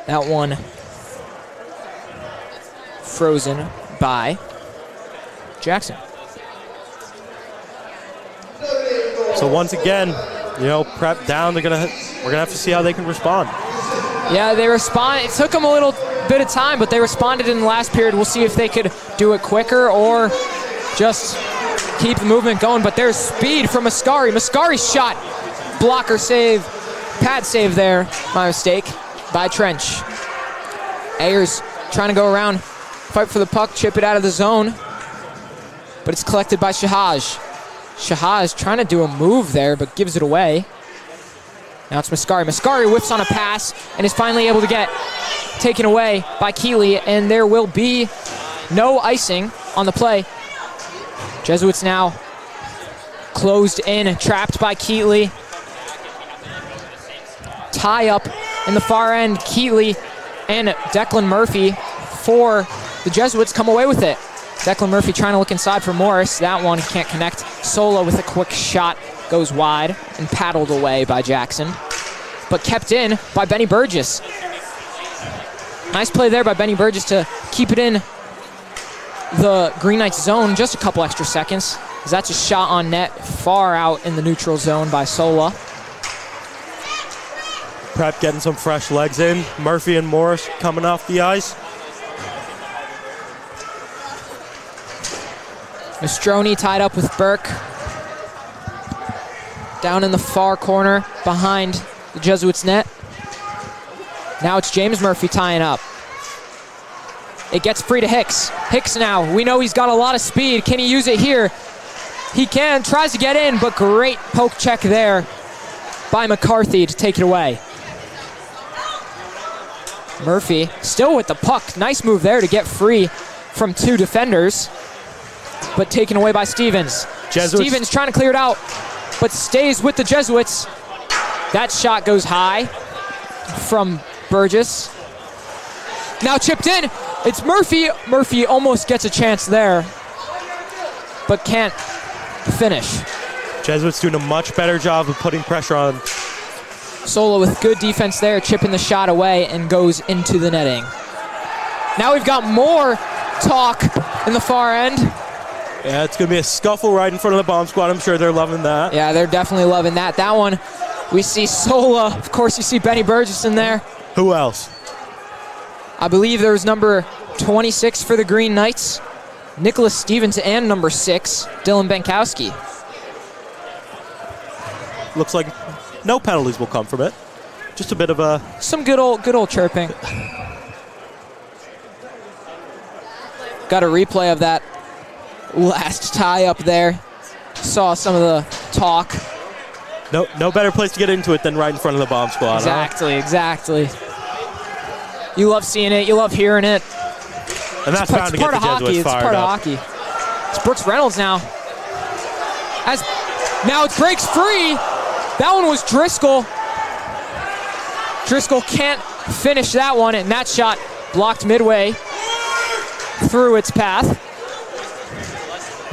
That one frozen by Jackson. So once again, Prep down. We're gonna have to see how they can respond. Yeah, they respond. It took them a little bit of time, but they responded in the last period. We'll see if they could do it quicker or just keep the movement going. But there's speed from Mascari. Mascari's shot, blocker save, pad save there. My mistake by Trench. Ayers trying to go around, fight for the puck, chip it out of the zone, but it's collected by Shahaj. Shahaj trying to do a move there, but gives it away. Now it's Mascari. Mascari whiffs on a pass and is finally able to get taken away by Keeley, and there will be no icing on the play. Jesuits now closed in, trapped by Keeley. Tie up in the far end. Keeley and Declan Murphy for the Jesuits come away with it. Declan Murphy trying to look inside for Morris. That one can't connect. Sola with a quick shot goes wide and paddled away by Jackson, but kept in by Benny Burgess. Nice play there by Benny Burgess to keep it in the Green Knights zone just a couple extra seconds, as that's a shot on net far out in the neutral zone by Sola. Prep getting some fresh legs in. Murphy and Morris coming off the ice. Mastroni tied up with Burke. Down in the far corner behind the Jesuits net. Now it's James Murphy tying up. It gets free to Hicks. Hicks now, we know he's got a lot of speed. Can he use it here? He can, tries to get in, but great poke check there by McCarthy to take it away. Murphy still with the puck. Nice move there to get free from two defenders, but taken away by Stevens. Stevens trying to clear it out, but stays with the Jesuits. That shot goes high from Burgess. Now chipped in. It's Murphy. Murphy almost gets a chance there, but can't finish. Jesuits doing a much better job of putting pressure on. Sola with good defense there, chipping the shot away and goes into the netting. Now we've got more talk in the far end. Yeah, it's going to be a scuffle right in front of the bomb squad. I'm sure they're loving that. Yeah, they're definitely loving that. That one, we see Sola. Of course, you see Benny Burgess in there. Who else? I believe there was number 26 for the Green Knights, Nicholas Stevens, and number 6, Dylan Benkowski. Looks like no penalties will come from it. Just a bit of a... Some good old chirping. Got a replay of that last tie up there. Saw some of the talk. No better place to get into it than right in front of the bomb squad. Exactly. You love seeing it. You love hearing it. And that's bound to get the Jesuits fired up. It's part of hockey. It's Brooks Reynolds now. Now it breaks free. That one was Driscoll. Driscoll can't finish that one, and that shot blocked midway through its path.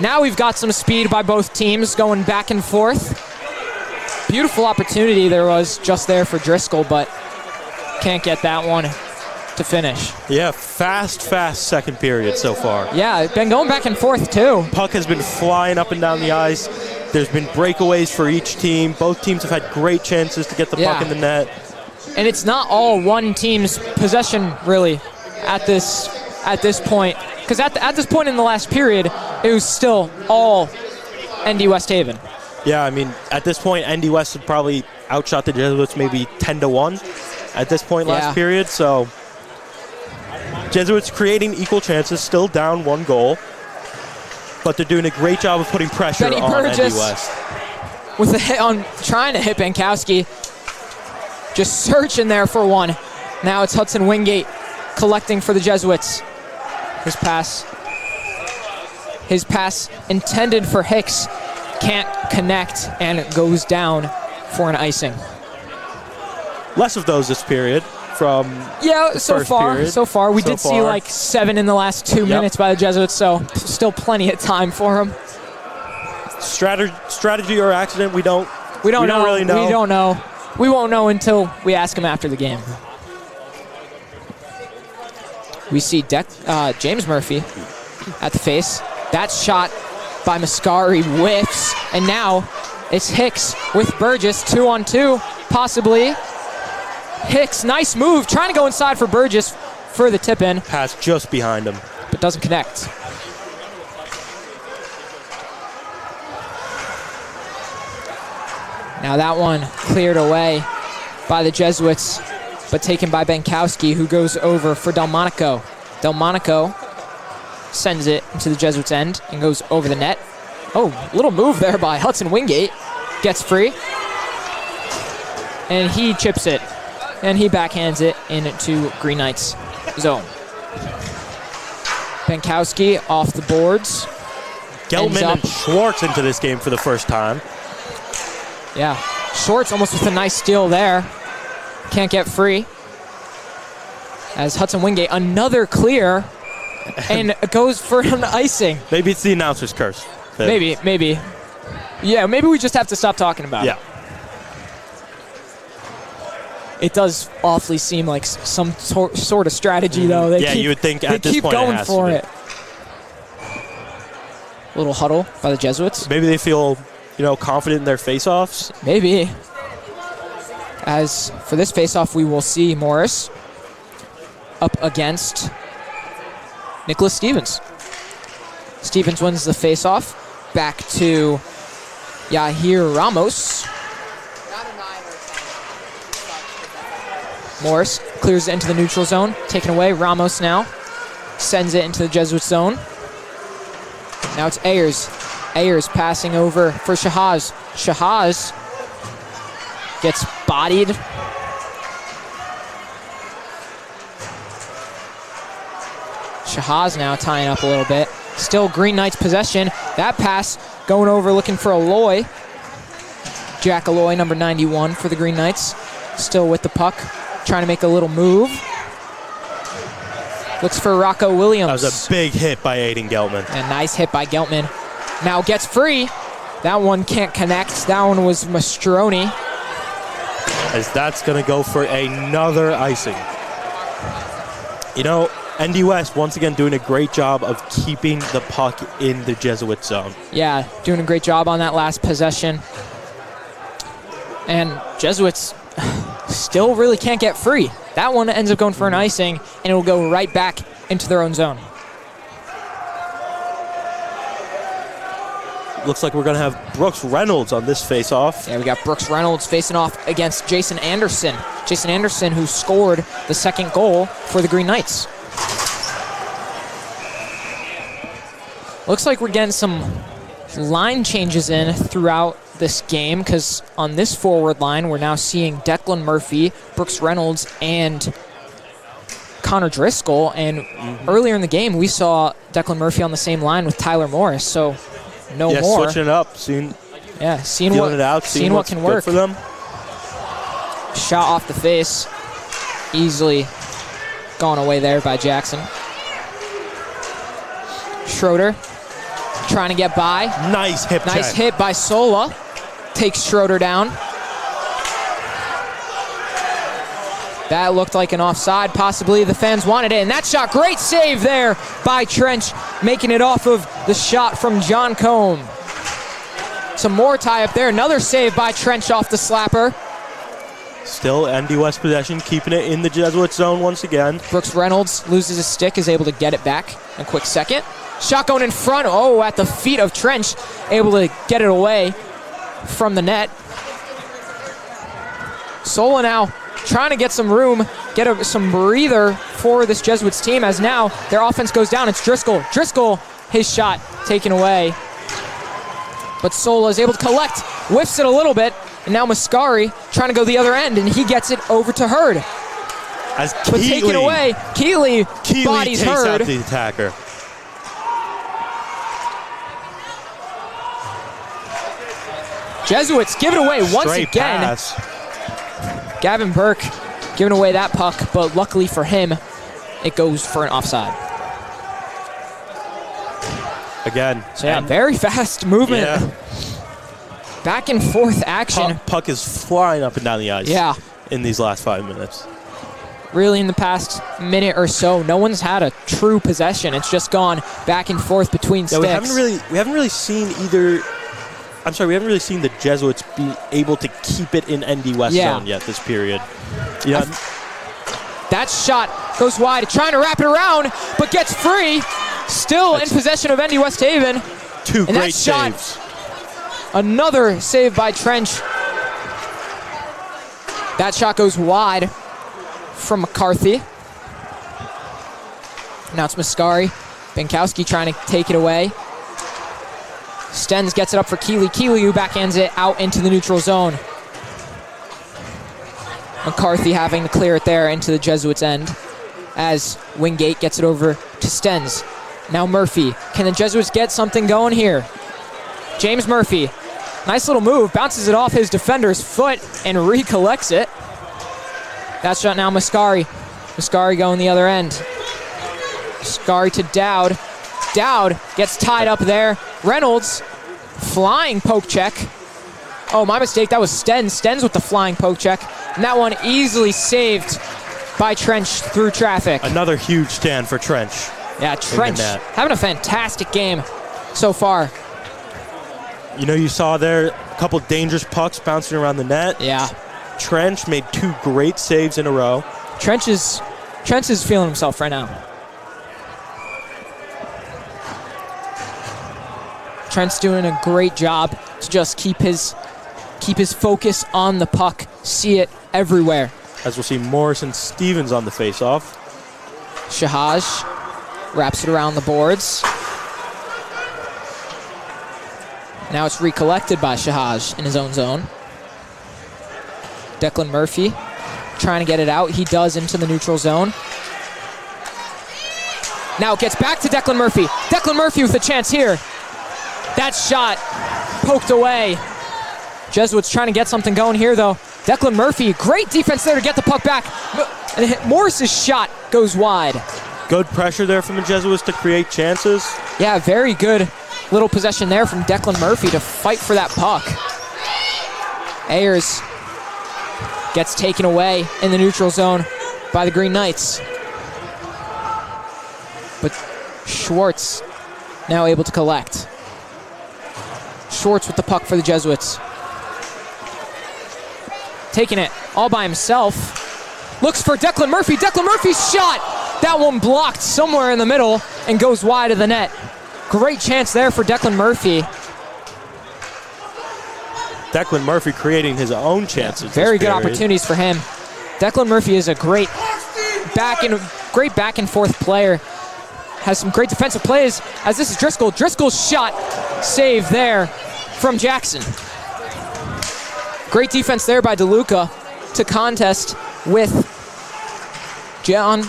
Now we've got some speed by both teams going back and forth. Beautiful opportunity there was just there for Driscoll, but can't get that one to finish. Yeah, fast second period so far. Yeah, it's been going back and forth too. Puck has been flying up and down the ice. There's been breakaways for each team. Both teams have had great chances to get the puck in the net. And it's not all one team's possession, really, at this at this point, because at this point in the last period, it was still all ND West Haven. Yeah, I mean, at this point, ND West had probably outshot the Jesuits maybe 10-1 at this point last period. So Jesuits creating equal chances, still down 1 goal, but they're doing a great job of putting pressure on ND West. With a hit on trying to hit Bankowski, just searching there for one. Now it's Hudson Wingate collecting for the Jesuits. His pass intended for Hicks, can't connect and goes down for an icing. Less of those this period from so far we did see like 7 in the last 2 minutes by the Jesuits, so still plenty of time for them. Strategy or accident, we don't really know. We don't know. We won't know until we ask him after the game. We see James Murphy at the face. That shot by Mascari whiffs, and now it's Hicks with Burgess, 2-on-2, possibly. Hicks, nice move, trying to go inside for Burgess for the tip-in. Pass just behind him. But doesn't connect. Now that one cleared away by the Jesuits, but taken by Bankowski, who goes over for Delmonico. Delmonico sends it into the Jesuits' end and goes over the net. Oh, little move there by Hudson Wingate. Gets free. And he chips it. And he backhands it into Green Knights' zone. Bankowski off the boards. Gelman and Schwartz into this game for the first time. Yeah, Schwartz almost with a nice steal there. Can't get free. As Hudson Wingate, another clear, and goes for an icing. Maybe it's the announcer's curse. Maybe. Yeah, maybe we just have to stop talking about it. It does awfully seem like some sort of strategy, though. You would think at this point they keep going for it. Little huddle by the Jesuits. Maybe they feel, confident in their face-offs. Maybe. As for this face-off, we will see Morris up against Nicholas Stevens. Stevens wins the face-off. Back to Yahir Ramos. Morris clears it into the neutral zone. Taken away. Ramos now sends it into the Jesuit zone. Now it's Ayers. Ayers passing over for Shahaz. Shahaz gets bodied. Shahaz now tying up a little bit. Still Green Knights possession. That pass going over looking for Aloy. Jack Aloy, number 91 for the Green Knights. Still with the puck. Trying to make a little move. Looks for Rocco Williams. That was a big hit by Aiden Geltman. A nice hit by Geltman. Now gets free. That one can't connect. That one was Mastroni. As that's going to go for another icing. ND West once again doing a great job of keeping the puck in the Jesuit zone. Yeah, doing a great job on that last possession. And Jesuits still really can't get free. That one ends up going for an icing, and it'll go right back into their own zone. Looks like we're going to have Brooks Reynolds on this face-off. Yeah, we got Brooks Reynolds facing off against Jason Anderson. Jason Anderson, who scored the second goal for the Green Knights. Looks like we're getting some line changes in throughout this game, because on this forward line, we're now seeing Declan Murphy, Brooks Reynolds, and Connor Driscoll. And earlier in the game, we saw Declan Murphy on the same line with Tyler Morris. So more. Switching it up, seeing what can work for them. Shot off the face, easily gone away there by Jackson. Schroeder trying to get by. Nice hip hit by Sola. Takes Schroeder down. That looked like an offside. Possibly the fans wanted it. And that shot, great save there by Trench, making it off of the shot from John Combe. Some more tie up there. Another save by Trench off the slapper. Still ND West possession, keeping it in the Jesuit zone once again. Brooks Reynolds loses his stick, is able to get it back in a quick second. Shot going in front. Oh, at the feet of Trench, able to get it away from the net. Sola now trying to get some room, get some breather for this Jesuits team, as now their offense goes down. It's Driscoll. Driscoll, his shot taken away. But Sola is able to collect, whiffs it a little bit, and now Mascari trying to go the other end, and he gets it over to Hurd. As But taken away, Keeley bodies takes Hurd. out the attacker. Jesuits give it away once Straight again. pass. Gavin Burke giving away that puck, but luckily for him, it goes for an offside. Again. So yeah, very fast movement. Yeah. Back and forth action. Puck is flying up and down the ice. Yeah. In these last 5 minutes. Really, in the past minute or so, no one's had a true possession. It's just gone back and forth between sticks. We haven't really seen the Jesuits be able to keep it in ND West zone yet this period. Yeah. That shot goes wide, trying to wrap it around, but gets free. Still in possession of ND West Haven. Two And great that shot, saves. another save by Trench. That shot goes wide from McCarthy. Now it's Mascari. Benkowski trying to take it away. Stens gets it up for Keeley. Keeley who backhands it out into the neutral zone. McCarthy having to clear it there into the Jesuits' end as Wingate gets it over to Stens. Now Murphy. Can the Jesuits get something going here? James Murphy. Nice little move. Bounces it off his defender's foot and recollects it. That shot now Mascari. Mascari going the other end. Mascari to Dowd. Dowd gets tied up there. Reynolds, flying poke check. Oh, my mistake. That was Stens. Stens with the flying poke check. And that one easily saved by Trench through traffic. Another huge stand for Trench. Yeah, Trench having a fantastic game so far. You know, you saw there a couple dangerous pucks bouncing around the net. Yeah. Trench made two great saves in a row. Trench is feeling himself right now. Trent's doing a great job to just keep his focus on the puck, see it everywhere. As we'll see Morrison Stevens on the faceoff. Shahaj wraps it around the boards. Now it's recollected by Shahaj in his own zone. Declan Murphy trying to get it out. He does into the neutral zone. Now it gets back to Declan Murphy. Declan Murphy with a chance here. That shot poked away. Jesuits trying to get something going here, though. Declan Murphy, great defense there to get the puck back. Morris's shot goes wide. Good pressure there from the Jesuits to create chances. Yeah, very good little possession there from Declan Murphy to fight for that puck. Ayers gets taken away in the neutral zone by the Green Knights. But Schwartz now able to collect. Schwartz with the puck for the Jesuits. Taking it all by himself. Looks for Declan Murphy. Declan Murphy's shot! That one blocked somewhere in the middle and goes wide of the net. Great chance there for Declan Murphy. Declan Murphy creating his own chances. Very good opportunities for him. Declan Murphy is a great back and forth player. Has some great defensive plays as this is Driscoll. Driscoll's shot saved there from Jackson. Great defense there by DeLuca to contest with John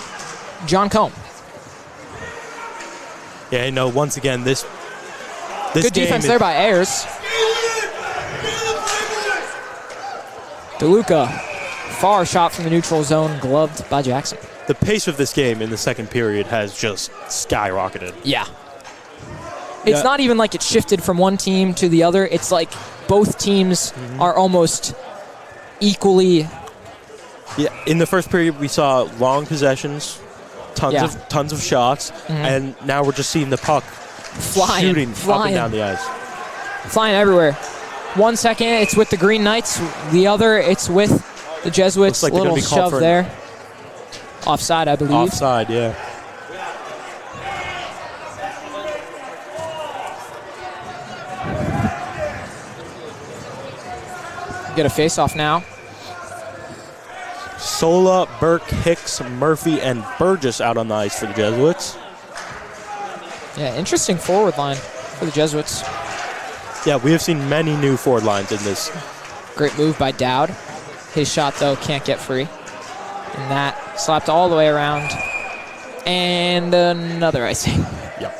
Combe. Yeah, you know, once again, this good game defense there by Ayers. DeLuca, far shot from the neutral zone, gloved by Jackson. The pace of this game in the second period has just skyrocketed. Yeah. It's not even like it shifted from one team to the other. It's like both teams are almost equally. Yeah, in the first period we saw long possessions, tons of shots, and now we're just seeing the puck shooting up and down the ice. Flying everywhere. 1 second it's with the Green Knights, the other it's with The Jesuits, Looks like little shove there. Offside, I believe. Offside, yeah. Get a face-off now. Sola, Burke, Hicks, Murphy, and Burgess out on the ice for the Jesuits. Yeah, interesting forward line for the Jesuits. Yeah, we have seen many new forward lines in this. Great move by Dowd. His shot, though, can't get free. And that slapped all the way around. And another icing. Yep.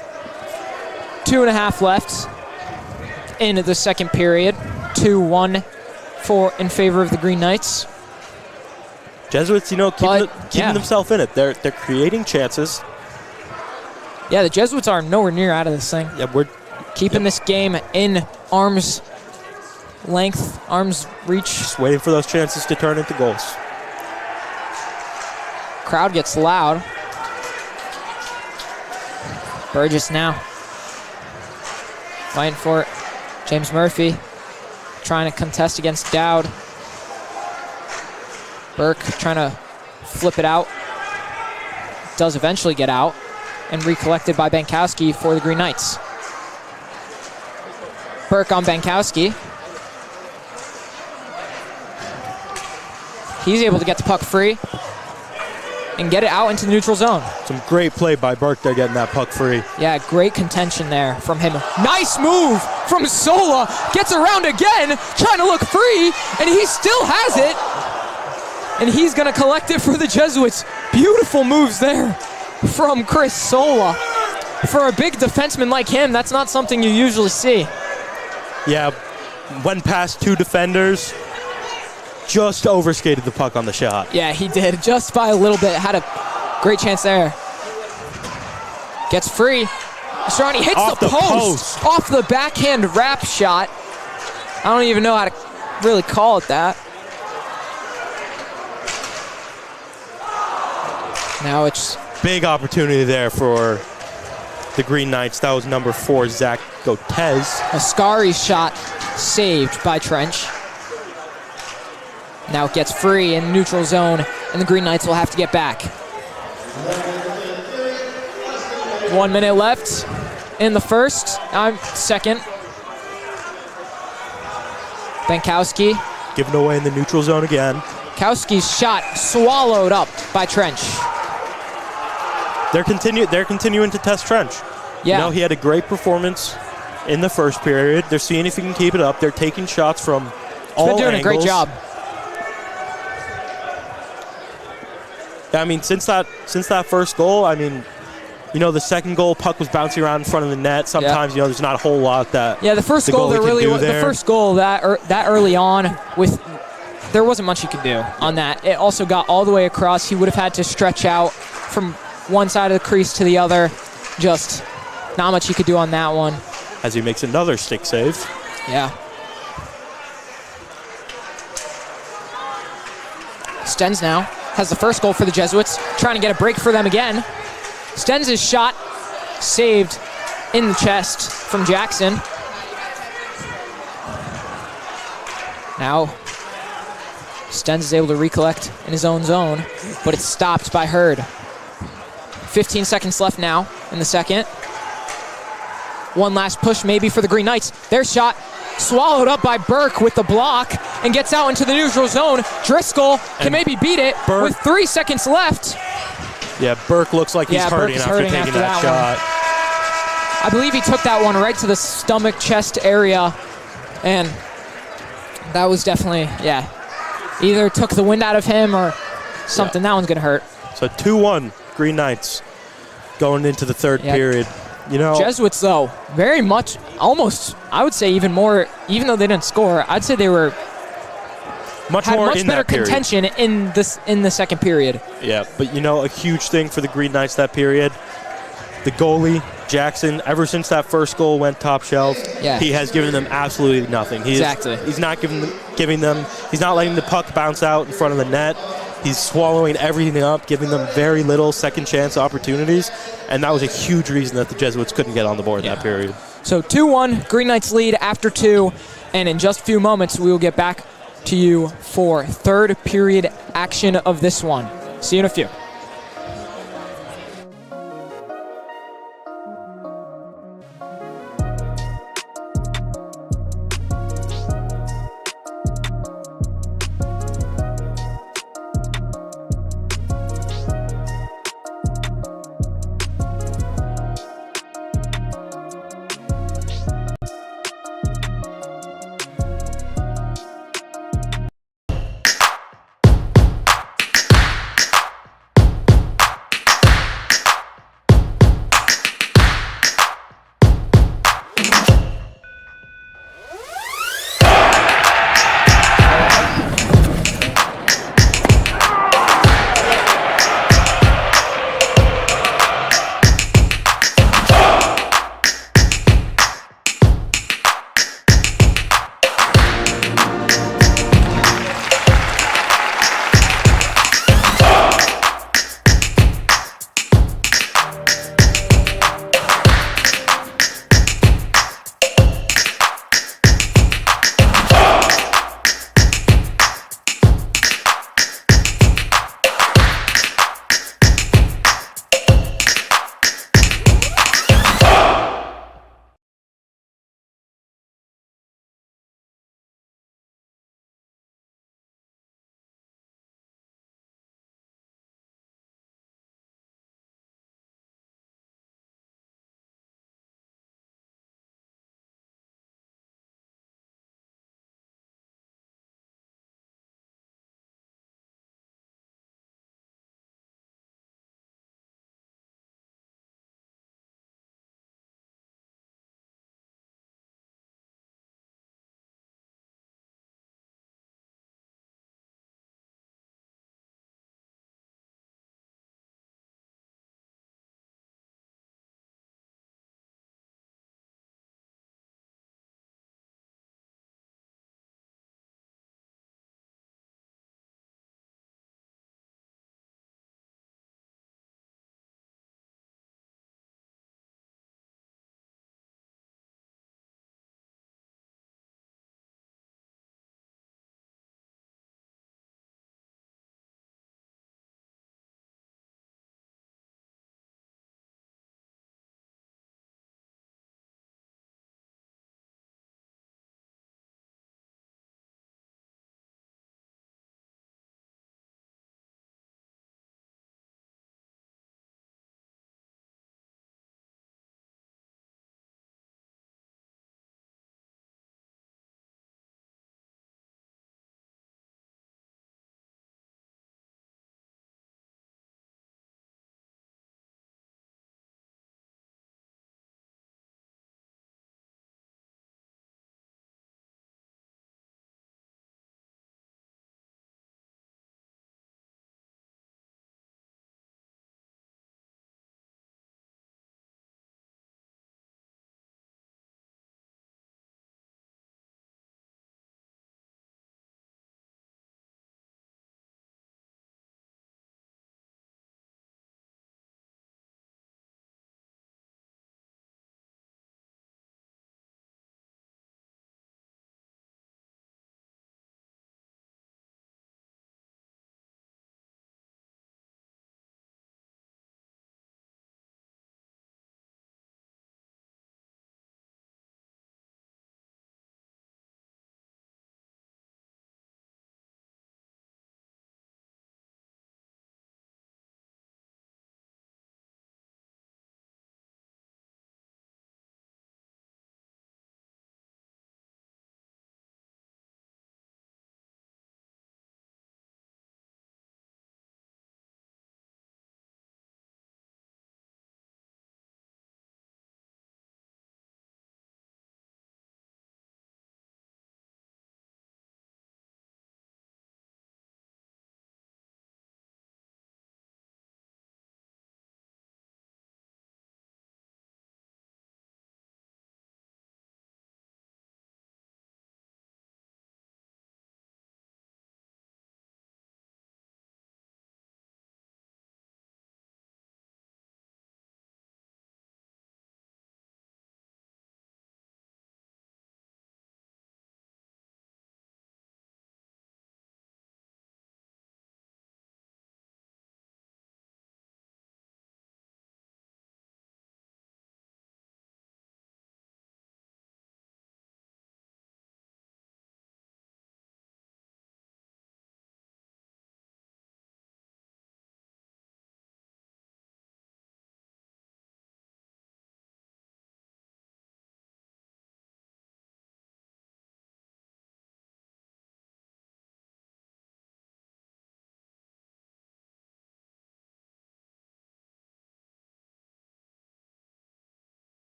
2.5 left into the second period. 2-1 in favor of the Green Knights. Jesuits, keeping themselves in it. They're creating chances. Yeah, the Jesuits are nowhere near out of this thing. Yeah, we're keeping this game in arm's length, arm's reach. Just waiting for those chances to turn into goals. Crowd gets loud. Burgess now fighting for it. James Murphy trying to contest against Dowd. Burke trying to flip it out. Does eventually get out and recollected by Bankowski for the Green Knights. Burke on Bankowski. He's able to get the puck free and get it out into the neutral zone. Some great play by Burke there, getting that puck free. Yeah, great contention there from him. Nice move from Sola. Gets around again, trying to look free, and he still has it. And he's going to collect it for the Jesuits. Beautiful moves there from Chris Sola. For a big defenseman like him, that's not something you usually see. Yeah, went past two defenders, just overskated the puck on the shot. Yeah, he did, just by a little bit. Had a great chance there. Gets free. Mastrani hits the post off the backhand wrap shot. I don't even know how to really call it that. Now it's big opportunity there for the Green Knights. That was number 4, Zach Gotez. Ascari's shot saved by Trench. Now it gets free in the neutral zone, and the Green Knights will have to get back. 1 minute left in the first. Second. Bankowski. Given away in the neutral zone again. Kowski's shot swallowed up by Trench. They're continuing to test Trench. Yeah. He had a great performance in the first period. They're seeing if he can keep it up. They're taking shots from all angles. He's been doing a great job. I mean, since that first goal, I mean, the second goal, puck was bouncing around in front of the net. Sometimes, there's not a whole lot that. Yeah, the first goal the first goal that early on there wasn't much he could do on that. It also got all the way across. He would have had to stretch out from one side of the crease to the other. Just not much he could do on that one. As he makes another stick save. Yeah. Stenz now has the first goal for the Jesuits, trying to get a break for them again. Stenz's shot saved in the chest from Jackson. Now Stenz is able to recollect in his own zone, but it's stopped by Hurd. 15 seconds left now in the second. One last push maybe for the Green Knights. Their shot swallowed up by Burke with the block and gets out into the neutral zone. Driscoll can maybe beat it with 3 seconds left. Yeah, Burke looks like he's hurting after taking that shot. I believe he took that one right to the stomach, chest area, and that was definitely, either took the wind out of him or something. That one's going to hurt. So 2-1 Green Knights going into the third period. Jesuits, though, very much, almost, I would say even more, even though they didn't score, I'd say they were much better contention in the second period. Yeah, but a huge thing for the Green Knights that period, the goalie, Jackson, ever since that first goal went top shelf, he has given them absolutely nothing. He's not giving them, he's not letting the puck bounce out in front of the net. He's swallowing everything up, giving them very little second chance opportunities, and that was a huge reason that the Jesuits couldn't get on the board that period. So 2-1, Green Knights lead after 2, and in just a few moments we will get back to you for third period action of this one. See you in a few.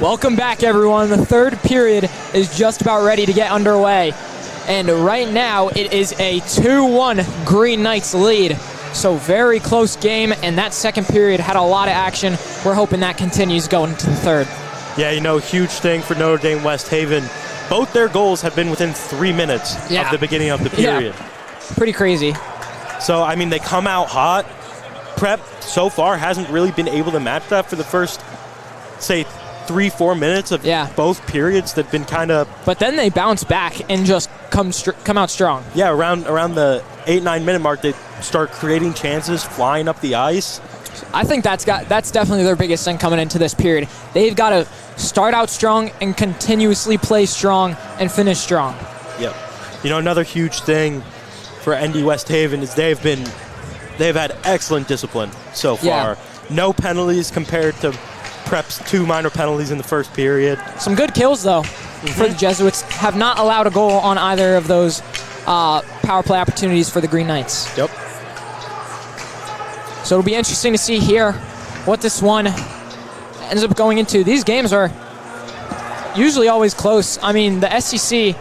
Welcome back, everyone. The third period is just about ready to get underway. And right now, it is a 2-1 Green Knights lead. So very close game, and that second period had a lot of action. We're hoping that continues going into the third. Yeah, huge thing for Notre Dame West Haven. Both their goals have been within 3 minutes of the beginning of the period. Yeah. Pretty crazy. So, they come out hot. Prep so far hasn't really been able to match that for the first, say, 3-4 minutes of both periods. They've been kind of... But then they bounce back and just come out strong. Yeah, around the 8-9 minute mark, they start creating chances, flying up the ice. I think that's definitely their biggest thing coming into this period. They've got to start out strong and continuously play strong and finish strong. Yep. Another huge thing for ND West Haven is they've had excellent discipline so far. Yeah. No penalties compared to Prep's 2 minor penalties in the first period. Some good kills, though, for the Jesuits. Have not allowed a goal on either of those power play opportunities for the Green Knights. Yep. So it'll be interesting to see here what this one ends up going into. These games are usually always close. The SEC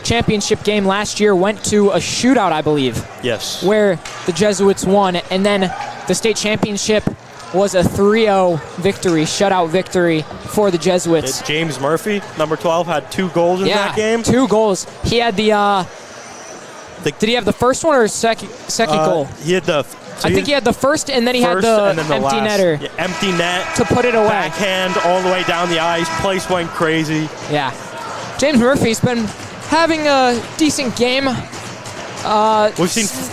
championship game last year went to a shootout, I believe. Yes. Where the Jesuits won, and then the state championship was a 3-0 victory, shutout victory for the Jesuits. James Murphy, number 12, had 2 goals in that game. 2 goals. He had did he have the first one or second goal? He had the... I think he had the first, and then he had the empty netter. Yeah, empty net. To put it away. Backhand all the way down the ice. Place went crazy. Yeah. James Murphy's been having a decent game.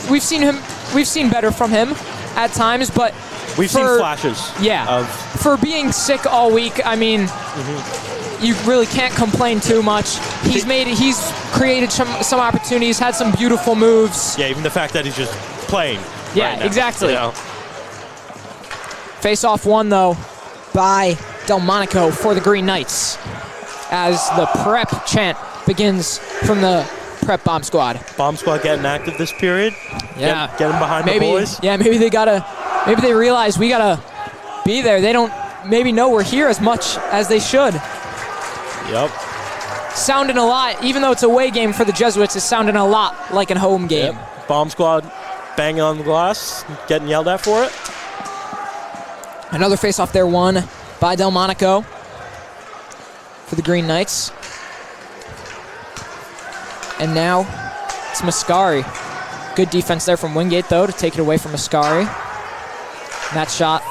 We've seen better from him at times, but we've seen flashes. Yeah. For being sick all week, you really can't complain too much. He's created some opportunities, had some beautiful moves. Yeah, even the fact that he's just playing. Yeah, right now, exactly. Face-off won, though, by Delmonico for the Green Knights as the prep chant begins from the prep bomb squad. Bomb squad getting active this period. Yeah. Get them behind the boys. Yeah, maybe they realize we gotta be there. They don't maybe know we're here as much as they should. Yep. Sounding a lot, even though it's a away game for the Jesuits, it's sounding a lot like a home game. Yep. Bomb squad banging on the glass, getting yelled at for it. Another face-off there won by Delmonico for the Green Knights. And now it's Mascari. Good defense there from Wingate, though, to take it away from Mascari. That shot,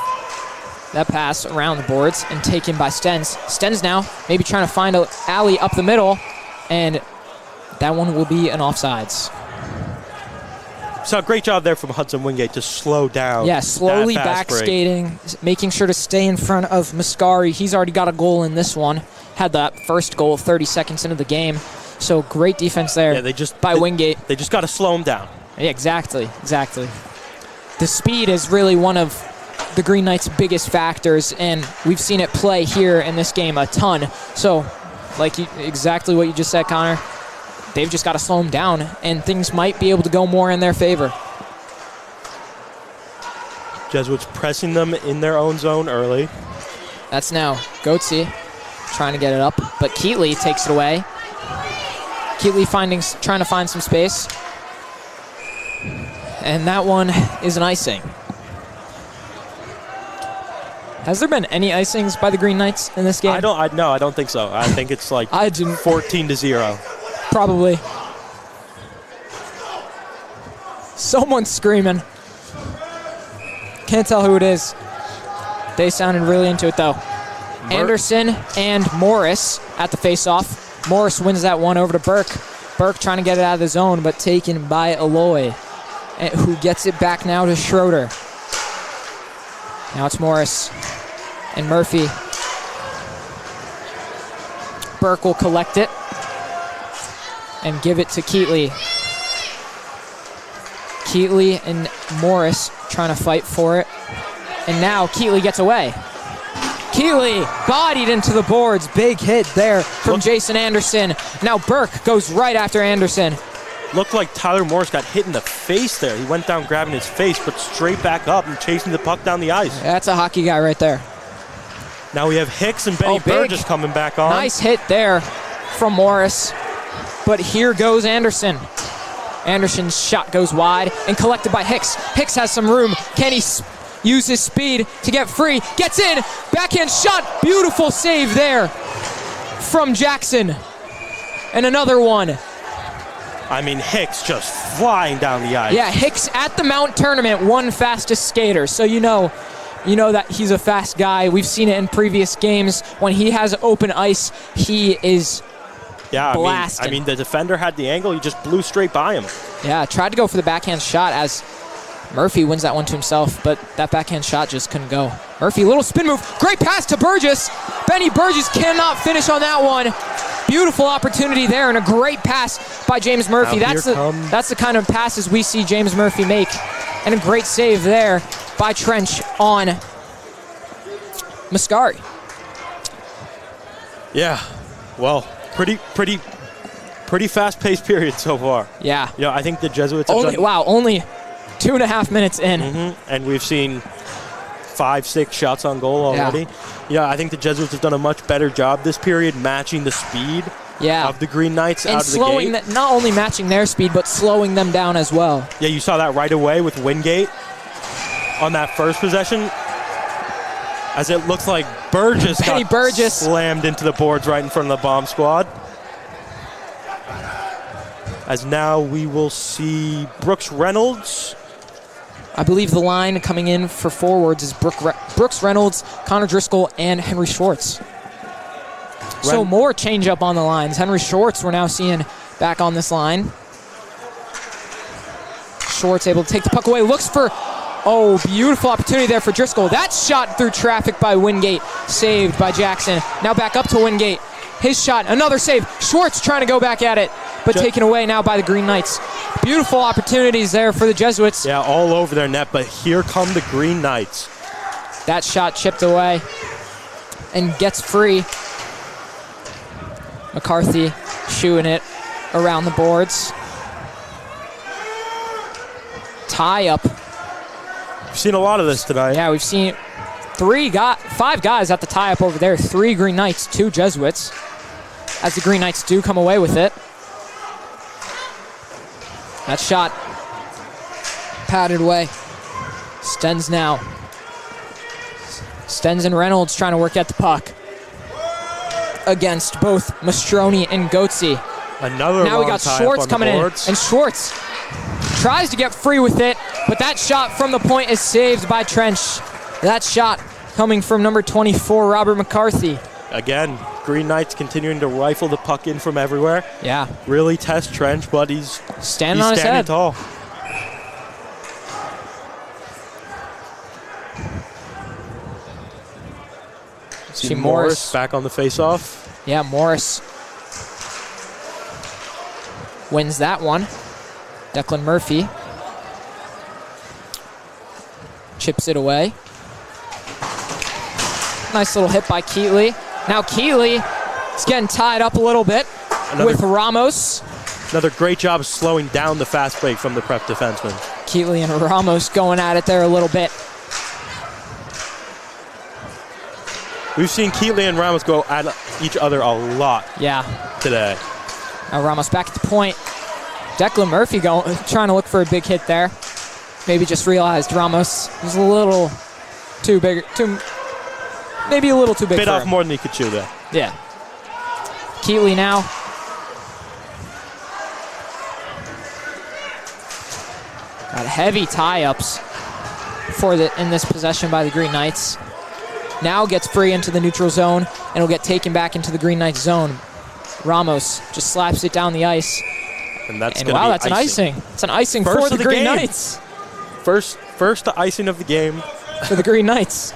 that pass around the boards and taken by Stens. Stens now maybe trying to find an alley up the middle, and that one will be an offsides. So great job there from Hudson Wingate to slow down. Yeah, slowly back skating, making sure to stay in front of Mascari. He's already got a goal in this one. Had that first goal 30 seconds into the game. So great defense there by Wingate. They just got to slow him down. Yeah, exactly. The speed is really one of the Green Knights' biggest factors, and we've seen it play here in this game a ton. So, exactly what you just said, Connor. They've just got to slow them down, and things might be able to go more in their favor. Jesuits pressing them in their own zone early. That's now Goetze trying to get it up, but Keatley takes it away. Keatley trying to find some space. And that one is an icing. Has there been any icings by the Green Knights in this game? I don't think so. I think it's like 14-0. Probably. Someone's screaming. Can't tell who it is. They sounded really into it, though. Anderson and Morris at the face-off. Morris wins that one over to Burke. Burke trying to get it out of the zone, but taken by Aloy, who gets it back now to Schroeder. Now it's Morris and Murphy. Burke will collect it and give it to Keatley. Keatley and Morris trying to fight for it. And now Keatley gets away. Keatley bodied into the boards. Big hit there from Jason Anderson. Now Burke goes right after Anderson. Looked like Tyler Morris got hit in the face there. He went down grabbing his face, but straight back up and chasing the puck down the ice. That's a hockey guy right there. Now we have Hicks and Benny big. Burgess coming back on. Nice hit there from Morris. But here goes Anderson. Anderson's shot goes wide and collected by Hicks. Hicks has some room. Can he use his speed to get free? Gets in. Backhand shot. Beautiful save there from Jackson. And another one. I mean, Hicks just flying down the ice. Yeah, Hicks at the Mount Tournament won fastest skater. So you know that he's a fast guy. We've seen it in previous games. When he has open ice, he is blasting. I mean, the defender had the angle. He just blew straight by him. Yeah, tried to go for the backhand shot as Murphy wins that one to himself, but that backhand shot just couldn't go. Murphy, little spin move. Great pass to Burgess. Benny Burgess cannot finish on that one. Beautiful opportunity there and a great pass by James Murphy. That's the kind of passes we see James Murphy make. And a great save there by Trench on Mascari. Yeah, well, pretty fast-paced period so far. Yeah. You know, I think the Jesuits have done... Wow, only 2.5 minutes in. And we've seen 5-6 shots on goal already. Yeah, I think the Jesuits have done a much better job this period matching the speed of the Green Knights and out of the gate. And not only matching their speed, but slowing them down as well. Yeah, you saw that right away with Wingate on that first possession. As it looks like Burgess slammed into the boards right in front of the bomb squad. As now we will see Brooks Reynolds. I believe the line coming in for forwards is Brooks Reynolds, Connor Driscoll, and Henry Schwartz. So more change up on the lines. Henry Schwartz we're now seeing back on this line. Schwartz able to take the puck away. Looks for, beautiful opportunity there for Driscoll. That shot through traffic by Wingate. Saved by Jackson. Now back up to Wingate. His shot, another save. Schwartz trying to go back at it, but taken away now by the Green Knights. Beautiful opportunities there for the Jesuits. Yeah, all over their net, but here come the Green Knights. That shot chipped away and gets free. McCarthy shooing it around the boards. Tie up. We've seen a lot of this tonight. Yeah, we've seen 5 guys at the tie up over there. 3 Green Knights, 2 Jesuits. As the Green Knights do come away with it. That shot patted away. Stenz now. Stenz and Reynolds trying to work at the puck against both Mastroni and Goetze. Now we got Schwartz coming in, and Schwartz tries to get free with it, but that shot from the point is saved by Trench. That shot coming from number 24, Robert McCarthy. Again, Green Knights continuing to rifle the puck in from everywhere. Yeah. Really test Trench, but he's standing on his head. Tall. See Morris back on the face-off. Yeah, Morris wins that one. Declan Murphy chips it away. Nice little hit by Keatley. Now Keatley is getting tied up a little bit with Ramos. Another great job of slowing down the fast break from the Prep defenseman. Keatley and Ramos going at it there a little bit. We've seen Keatley and Ramos go at each other a lot today. Now Ramos back at the point. Declan Murphy trying to look for a big hit there. Maybe just realized Ramos was a little too big, maybe a little too big. Bit for off him. more than he could chew there. Yeah. Keatley now. Got heavy tie-ups in this possession by the Green Knights. Now gets free into the neutral zone and will get taken back into the Green Knights zone. Ramos just slaps it down the ice. And that's an icing. It's an icing for the Green Knights. First icing of the game. For the Green Knights.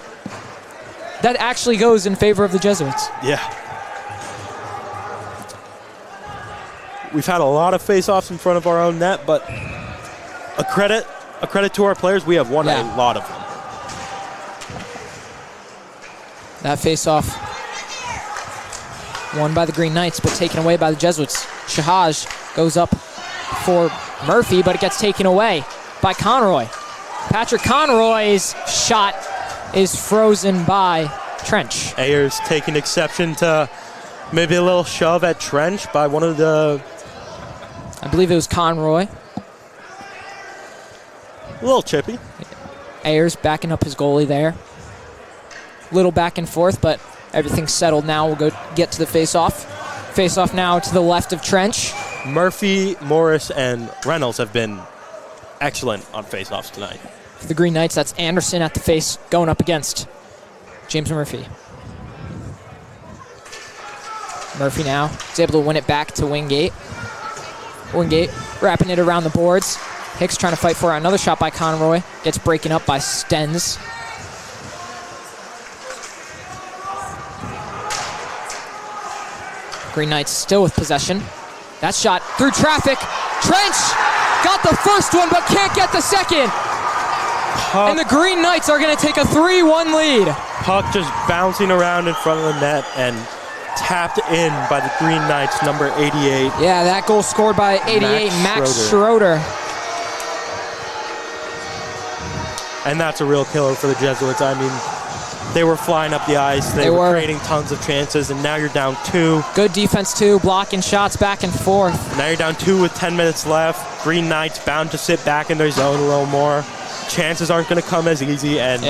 That actually goes in favor of the Jesuits. Yeah. We've had a lot of face-offs in front of our own net, but a credit to our players, we have won a lot of them. That face-off won by the Green Knights, but taken away by the Jesuits. Shahaj goes up for Murphy, but it gets taken away by Conroy. Patrick Conroy's shot is frozen by Trench. Ayers taking exception to maybe a little shove at Trench by one of the... I believe it was Conroy. A little chippy. Ayers backing up his goalie there. Little back and forth, but everything's settled now. We'll go get to the face-off. Face-off now to the left of Trench. Murphy, Morris, and Reynolds have been excellent on face-offs tonight. For the Green Knights, that's Anderson at the face going up against James Murphy. Murphy now is able to win it back to Wingate. Wingate wrapping it around the boards. Hicks trying to fight for it. Another shot by Conroy. Gets breaking up by Stenz. Green Knights still with possession. That shot through traffic. Trench got the first one but can't get the second. And the Green Knights are going to take a 3-1 lead. Puck just bouncing around in front of the net and tapped in by the Green Knights, number 88. Yeah, that goal scored by 88, Max Schroeder. And that's a real killer for the Jesuits. I mean, they were flying up the ice. They were creating tons of chances, and now you're down 2. Good defense, too, blocking shots back and forth. Now you're down 2 with 10 minutes left. Green Knights bound to sit back in their zone a little more. Chances aren't going to come as easy, and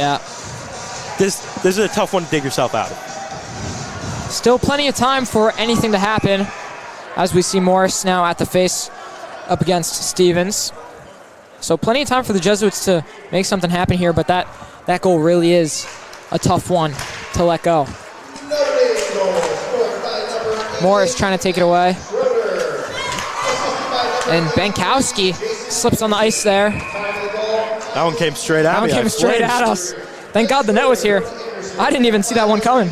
this is a tough one to dig yourself out of. Still plenty of time for anything to happen, as we see Morris now at the face up against Stevens. So plenty of time for the Jesuits to make something happen here, but that goal really is a tough one to let go. Morris trying to take it away. And Bankowski slips on the ice there. That one came straight at me. That one came straight at us. Thank God the net was here. I didn't even see that one coming.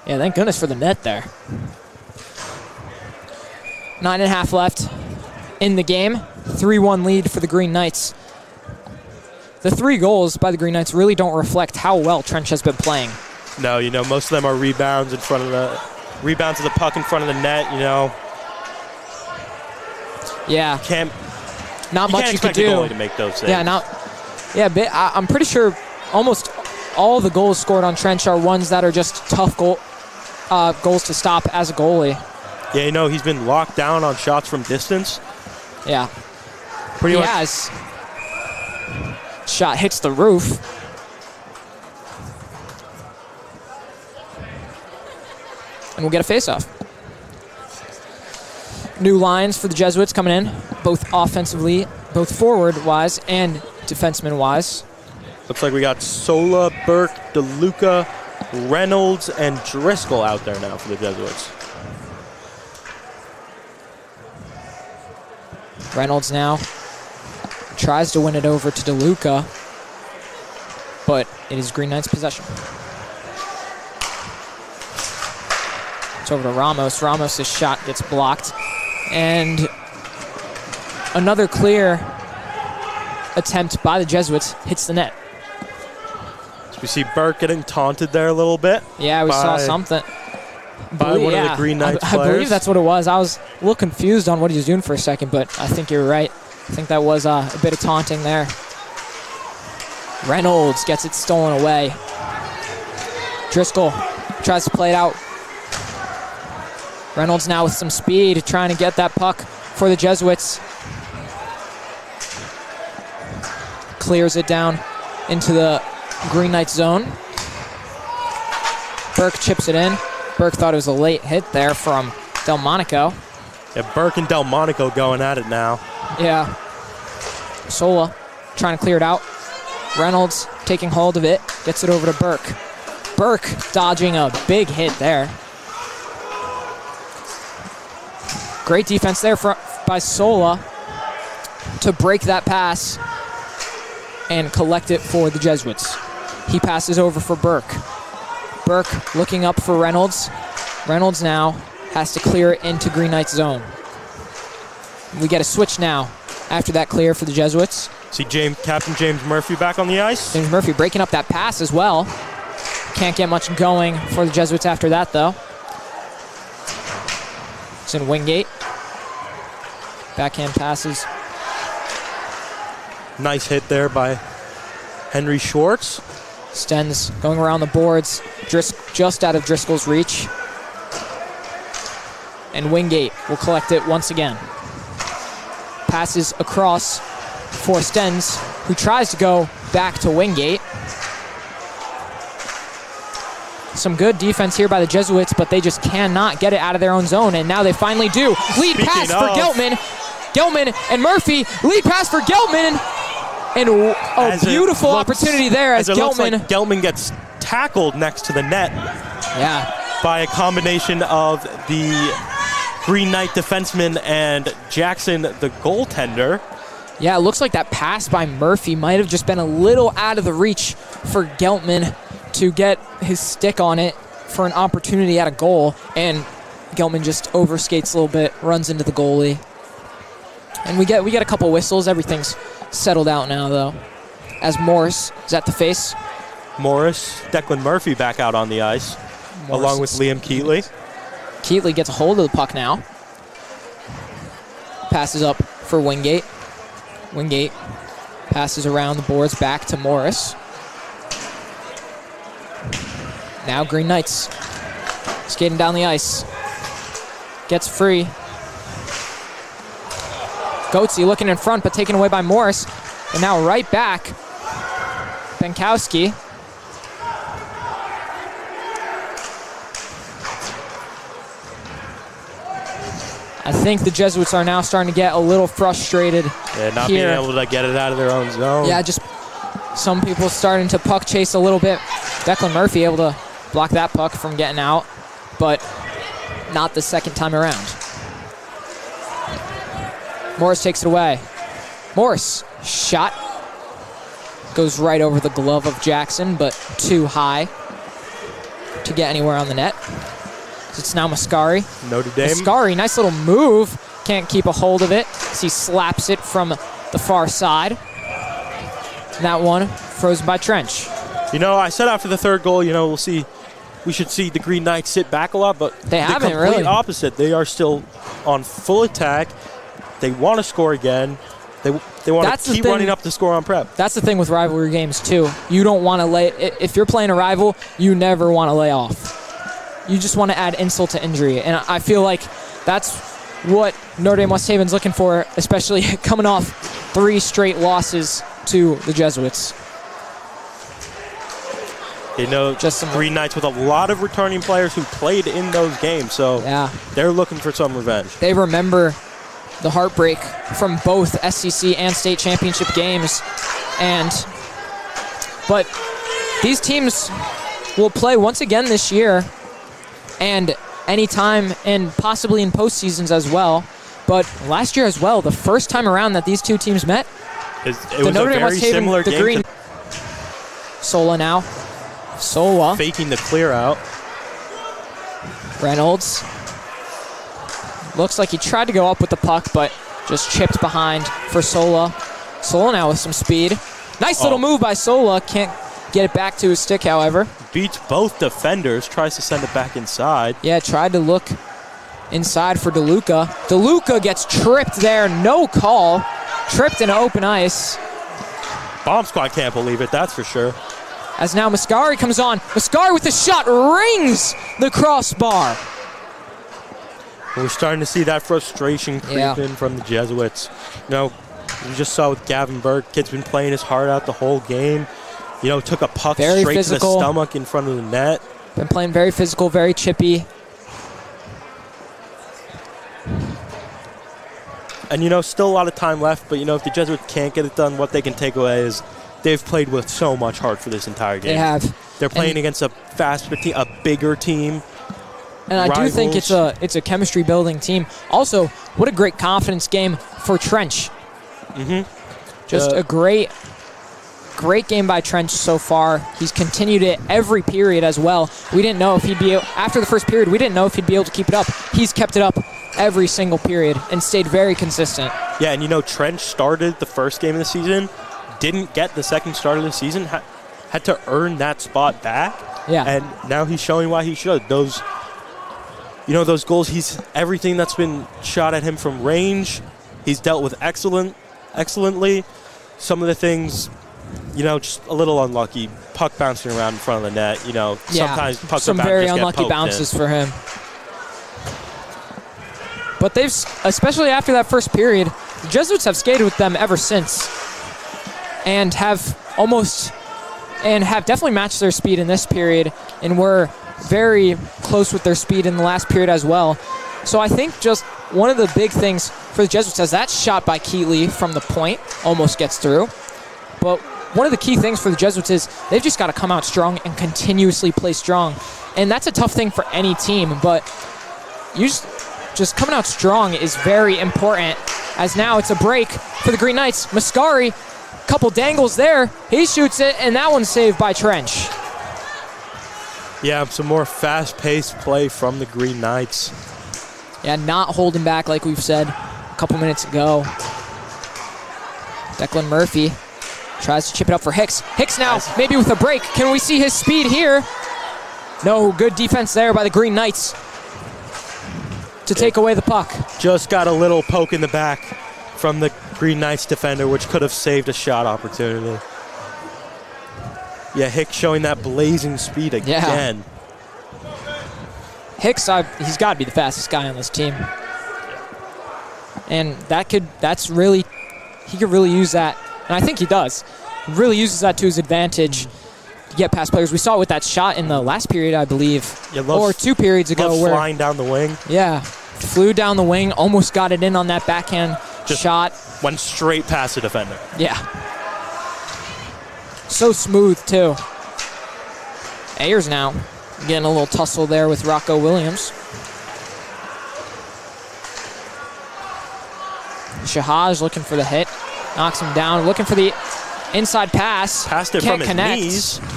Yeah, thank goodness for the net there. 9.5 left in the game. 3-1 lead for the Green Knights. The 3 goals by the Green Knights really don't reflect how well Trench has been playing. No, you know, most of them are rebounds of the puck in front of the net, you know. Yeah. Not much you could do. You can't expect a goalie to make those saves. I'm pretty sure almost all the goals scored on Trench are ones that are just tough goals to stop as a goalie. Yeah, you know, he's been locked down on shots from distance. Yeah. Pretty much. Has. Shot hits the roof. And we'll get a face-off. New lines for the Jesuits coming in, both offensively, both forward-wise and defenseman-wise. Looks like we got Sola, Burke, DeLuca, Reynolds, and Driscoll out there now for the Jesuits. Reynolds now tries to win it over to DeLuca, but it is Green Knights' possession. It's over to Ramos. Ramos' shot gets blocked. And another clear attempt by the Jesuits hits the net. So we see Burke getting taunted there a little bit. Yeah, we saw something. By one of the Green Knights players. I believe that's what it was. I was a little confused on what he was doing for a second, but I think you're right. I think that was a bit of taunting there. Reynolds gets it stolen away. Driscoll tries to play it out. Reynolds now with some speed, trying to get that puck for the Jesuits. Clears it down into the Green Knights zone. Burke chips it in. Burke thought it was a late hit there from Delmonico. Yeah, Burke and Delmonico going at it now. Yeah. Sola trying to clear it out. Reynolds taking hold of it, gets it over to Burke. Burke dodging a big hit there. Great defense there by Sola to break that pass and collect it for the Jesuits. He passes over for Burke. Burke looking up for Reynolds. Reynolds now has to clear it into Green Knight's zone. We get a switch now after that clear for the Jesuits. See Captain James Murphy back on the ice. James Murphy breaking up that pass as well. Can't get much going for the Jesuits after that, though. It's in Wingate. Backhand passes. Nice hit there by Henry Schwartz. Stenz going around the boards, just out of Driscoll's reach. And Wingate will collect it once again. Passes across for Stenz, who tries to go back to Wingate. Some good defense here by the Jesuits, but they just cannot get it out of their own zone, and now they finally do. Lead pass for Geltman. Geltman and Murphy. Lead pass for Geltman. And a beautiful opportunity there as it looks Geltman. like Geltman gets tackled next to the net. Yeah. By a combination of the Green Knight defenseman and Jackson, the goaltender. Yeah, it looks like that pass by Murphy might have just been a little out of the reach for Geltman to get his stick on it for an opportunity at a goal, and Geltman just overskates a little bit, runs into the goalie. And we get a couple whistles. Everything's settled out now, though, as Morris is at the face. Morris, Declan Murphy back out on the ice, along with Liam Keatley. Keatley gets a hold of the puck now. Passes up for Wingate. Wingate passes around the boards back to Morris. Now Green Knights skating down the ice. Gets free. Goatsy looking in front, but taken away by Morris. And now right back, Benkowski. I think the Jesuits are now starting to get a little frustrated. Yeah, not here. being able to get it out of their own zone. Yeah, just some people starting to puck chase a little bit. Declan Murphy able to block that puck from getting out, but not the second time around. Morris takes it away. Morris, shot. Goes right over the glove of Jackson, but too high to get anywhere on the net. It's now Mascari. Notre Dame. Mascari, nice little move. Can't keep a hold of it as he slaps it from the far side. And that one frozen by Trench. You know, I said after the third goal, you know, we should see the Green Knights sit back a lot, but they haven't complete really. Opposite. They are still on full attack. They want to score again. They want to keep running up the score on prep. That's the thing with rivalry games, too. You don't want to if you're playing a rival, you never want to lay off. You just want to add insult to injury. And I feel like that's what Notre Dame West Haven's looking for, especially coming off 3 straight losses to the Jesuits. You know, just some Green Knights with a lot of returning players who played in those games, so yeah, they're looking for some revenge. They remember the heartbreak from both SEC and state championship games, but these teams will play once again this year, and anytime, and possibly in postseasons as well. But last year as well, the first time around that these two teams met, it was a very similar game. Green. Sola now. Sola. Faking the clear out. Reynolds. Looks like he tried to go up with the puck, but just chipped behind for Sola. Sola now with some speed. Nice little move by Sola. Can't get it back to his stick, however. Beats both defenders. Tries to send it back inside. Yeah, tried to look inside for DeLuca. DeLuca gets tripped there. No call. Tripped in open ice. Bomb Squad can't believe it, that's for sure. As now Mascari comes on. Mascari with the shot rings the crossbar. We're starting to see that frustration creep in from the Jesuits. You know, you just saw with Gavin Burke, kid's been playing his heart out the whole game. You know, took a puck straight to the stomach in front of the net. Been playing very physical, very chippy. And, you know, still a lot of time left, but, you know, if the Jesuits can't get it done, what they can take away is they've played with so much heart for this entire game. They have. They're playing against a faster team, a bigger team. And I do think it's a chemistry building team. Also, what a great confidence game for Trench. Just a great game by Trench so far. He's continued it every period as well. We didn't know if he'd be after the first period. We didn't know if he'd be able to keep it up. He's kept it up every single period and stayed very consistent. Yeah, and you know, Trench started the first game of the season, didn't get the second start of the season, had to earn that spot back. Yeah, and now he's showing why he should. Those goals, he's everything that's been shot at him from range, he's dealt with excellently. some of the things, just a little unlucky. Puck bouncing around in front of the net. Sometimes pucks some very unlucky bounces for him. But they've, especially after that first period, the Jesuits have skated with them ever since, and have definitely matched their speed in this period, and were very close with their speed in the last period as well. So I think just one of the big things for the Jesuits is that shot by Keatley from the point almost gets through. But one of the key things for the Jesuits is they've just got to come out strong and continuously play strong. And that's a tough thing for any team, but you just coming out strong is very important, as now it's a break for the Green Knights. Mascari, couple dangles there. He shoots it, and that one's saved by Trench. Yeah, some more fast-paced play from the Green Knights. Yeah, not holding back like we've said a couple minutes ago. Declan Murphy tries to chip it up for Hicks. Hicks now, maybe with a break. Can we see his speed here? No, good defense there by the Green Knights to take away the puck. Just got a little poke in the back from the Green Knights defender, which could have saved a shot opportunity. Yeah, Hicks showing that blazing speed again. Yeah. Hicks, he's got to be the fastest guy on this team. And he could really use that. And I think he does. He really uses that to his advantage to get past players. We saw it with that shot in the last period, I believe. Yeah, or 2 periods ago. Where flying down the wing. Yeah. Flew down the wing, almost got it in on that backhand shot. Went straight past the defender. Yeah. So smooth, too. Ayers now getting a little tussle there with Rocco Williams. Shahaj looking for the hit. Knocks him down. Looking for the inside pass. Passed it Can't from connect. his knees.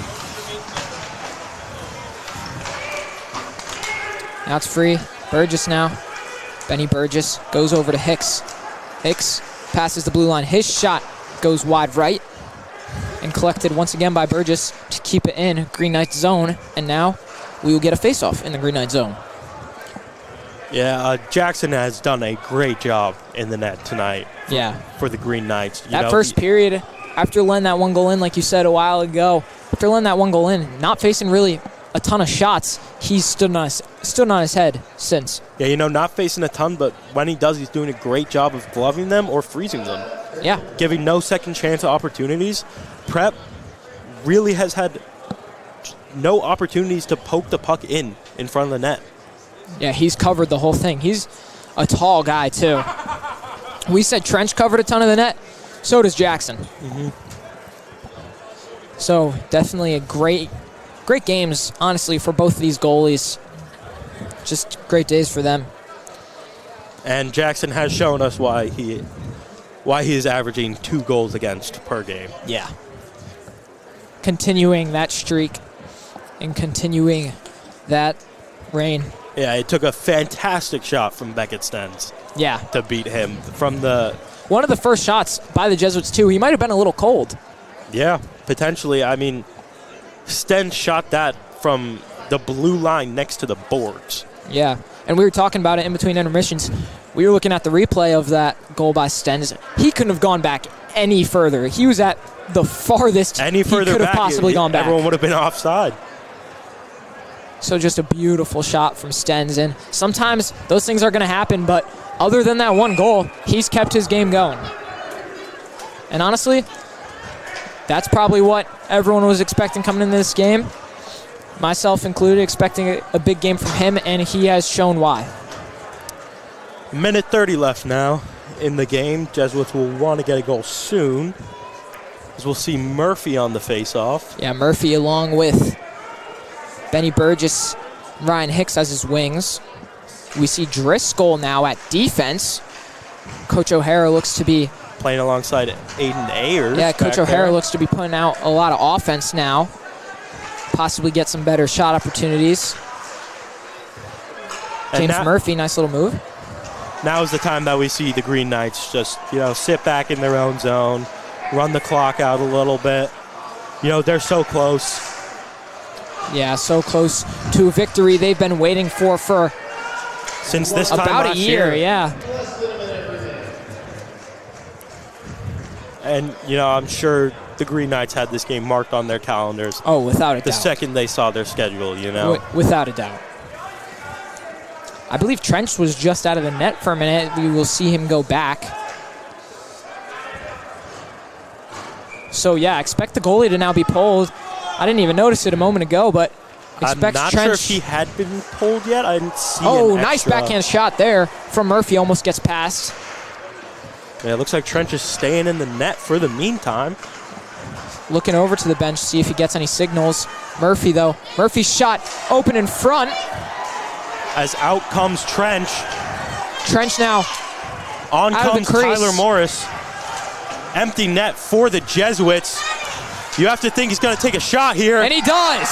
Now it's free. Burgess now. Benny Burgess goes over to Hicks. Hicks passes the blue line. His shot goes wide right and collected once again by Burgess to keep it in Green Knights zone. And now we will get a face-off in the Green Knights zone. Yeah, Jackson has done a great job in the net tonight. For the Green Knights. That first period, after letting that one goal in, like you said a while ago, after letting that one goal in, not facing really a ton of shots, he's stood on his head since. Yeah, not facing a ton, but when he does, he's doing a great job of gloving them or freezing them. Yeah. Giving no second chance opportunities. Prep really has had no opportunities to poke the puck in front of the net. Yeah, he's covered the whole thing. He's a tall guy, too. We said Trench covered a ton of the net. So does Jackson. Mm-hmm. So definitely a great games, honestly, for both of these goalies. Just great days for them. And Jackson has shown us why he is averaging 2 goals against per game. Yeah. Continuing that streak and continuing that reign. Yeah, it took a fantastic shot from Beckett Stens. Yeah. To beat him from the... One of the first shots by the Jesuits, too. He might have been a little cold. Yeah, potentially. I mean, Stens shot that from the blue line next to the boards. Yeah, and we were talking about it in between intermissions. We were looking at the replay of that goal by Stens. He couldn't have gone back any further. He was at the farthest he could have possibly gone back. Everyone would have been offside. So just a beautiful shot from Stens. And sometimes those things are going to happen, but other than that one goal, he's kept his game going. And honestly, that's probably what everyone was expecting coming into this game. Myself included, expecting a big game from him, and he has shown why. Minute 30 left now in the game. Jesuits will want to get a goal soon, as we'll see Murphy on the face-off. Yeah, Murphy along with Benny Burgess, Ryan Hicks as his wings. We see Driscoll now at defense. Coach O'Hara looks to be playing alongside Aiden Ayers. Yeah, Coach O'Hara looks to be putting out a lot of offense now. Possibly get some better shot opportunities. James Murphy, nice little move. Now is the time that we see the Green Knights just, sit back in their own zone, run the clock out a little bit. They're so close. Yeah, so close to a victory they've been waiting for since this time about last a year. Yeah. And, I'm sure the Green Knights had this game marked on their calendars Oh, without a doubt. the second they saw their schedule, Without a doubt. I believe Trench was just out of the net for a minute. We will see him go back. So, yeah, expect the goalie to now be pulled. I didn't even notice it a moment ago, but expect I'm not Trench. sure if he had been pulled yet. I didn't see Oh, an nice extra. backhand shot there from Murphy. Almost gets past. Yeah, it looks like Trench is staying in the net for the meantime. Looking over to the bench, see if he gets any signals. Murphy, though. Murphy's shot open in front. As out comes Trench. Trench now. On Out of the comes crease. Tyler Morris. Empty net for the Jesuits. You have to think he's going to take a shot here. And he does.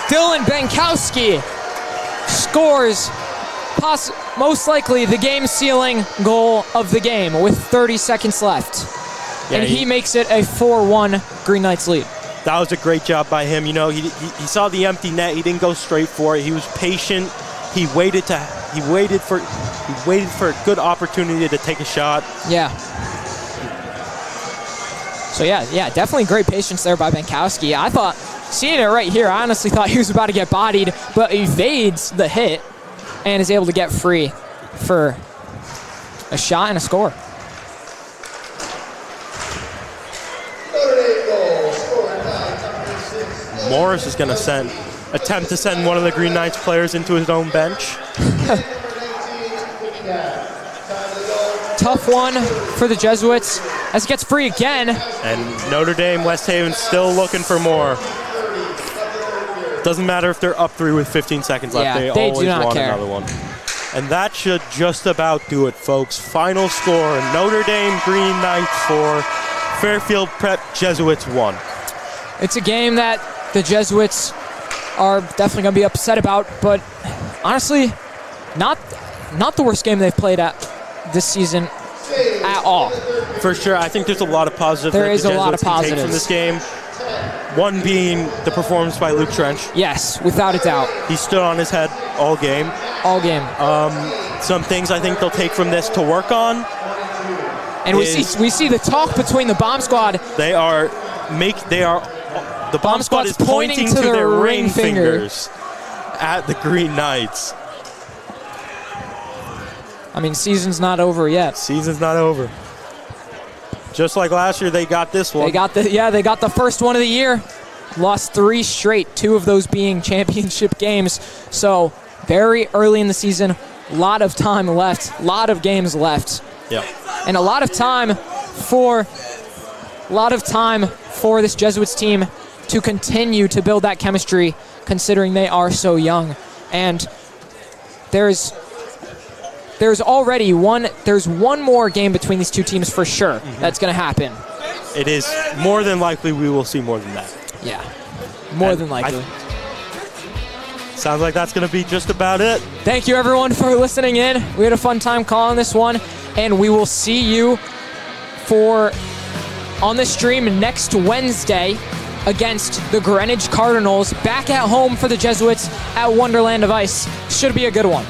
Dylan Bankowski scores most likely the game-sealing goal of the game with 30 seconds left. Yeah, and he makes it a 4-1 Green Knights lead. That was a great job by him. He saw the empty net. He didn't go straight for it. He was patient. He waited for a good opportunity to take a shot. Yeah. So yeah, definitely great patience there by Bankowski. I thought, seeing it right here, I honestly thought he was about to get bodied, but evades the hit and is able to get free for a shot and a score. Morris is going to attempt to send one of the Green Knights players into his own bench. Tough one for the Jesuits as it gets free again. And Notre Dame, West Haven still looking for more. Doesn't matter if they're up 3 with 15 seconds left. Yeah, They they always do not want care. another one. And that should just about do it, folks. Final score, Notre Dame Green Knights 4, Fairfield Prep Jesuits 1. It's a game that the Jesuits are definitely going to be upset about, but honestly, not the worst game they've played at this season at all. For sure, I think there's a lot of positives There that is the a lot of Jesuits can take positives from this game. One being the performance by Luke Trench. Yes, without a doubt. He stood on his head all game. All game. Some things I think they'll take from this to work on. And we see the talk between the bomb squad. The bomb squad is pointing to their ring fingers at the Green Knights. I mean, season's not over yet. Season's not over. Just like last year, they got this one. They got the first one of the year. Lost 3 straight, 2 of those being championship games. So very early in the season, a lot of time left, a lot of games left. Yeah. And a lot of time for this Jesuits team to continue to build that chemistry, considering they are so young. And there's one more game between these two teams for sure that's going to happen. It is more than likely we will see more than that. Yeah, more than likely. Sounds like that's going to be just about it. Thank you, everyone, for listening in. We had a fun time calling this one, and we will see you on the stream next Wednesday against the Greenwich Cardinals, back at home for the Jesuits at Wonderland of Ice. Should be a good one.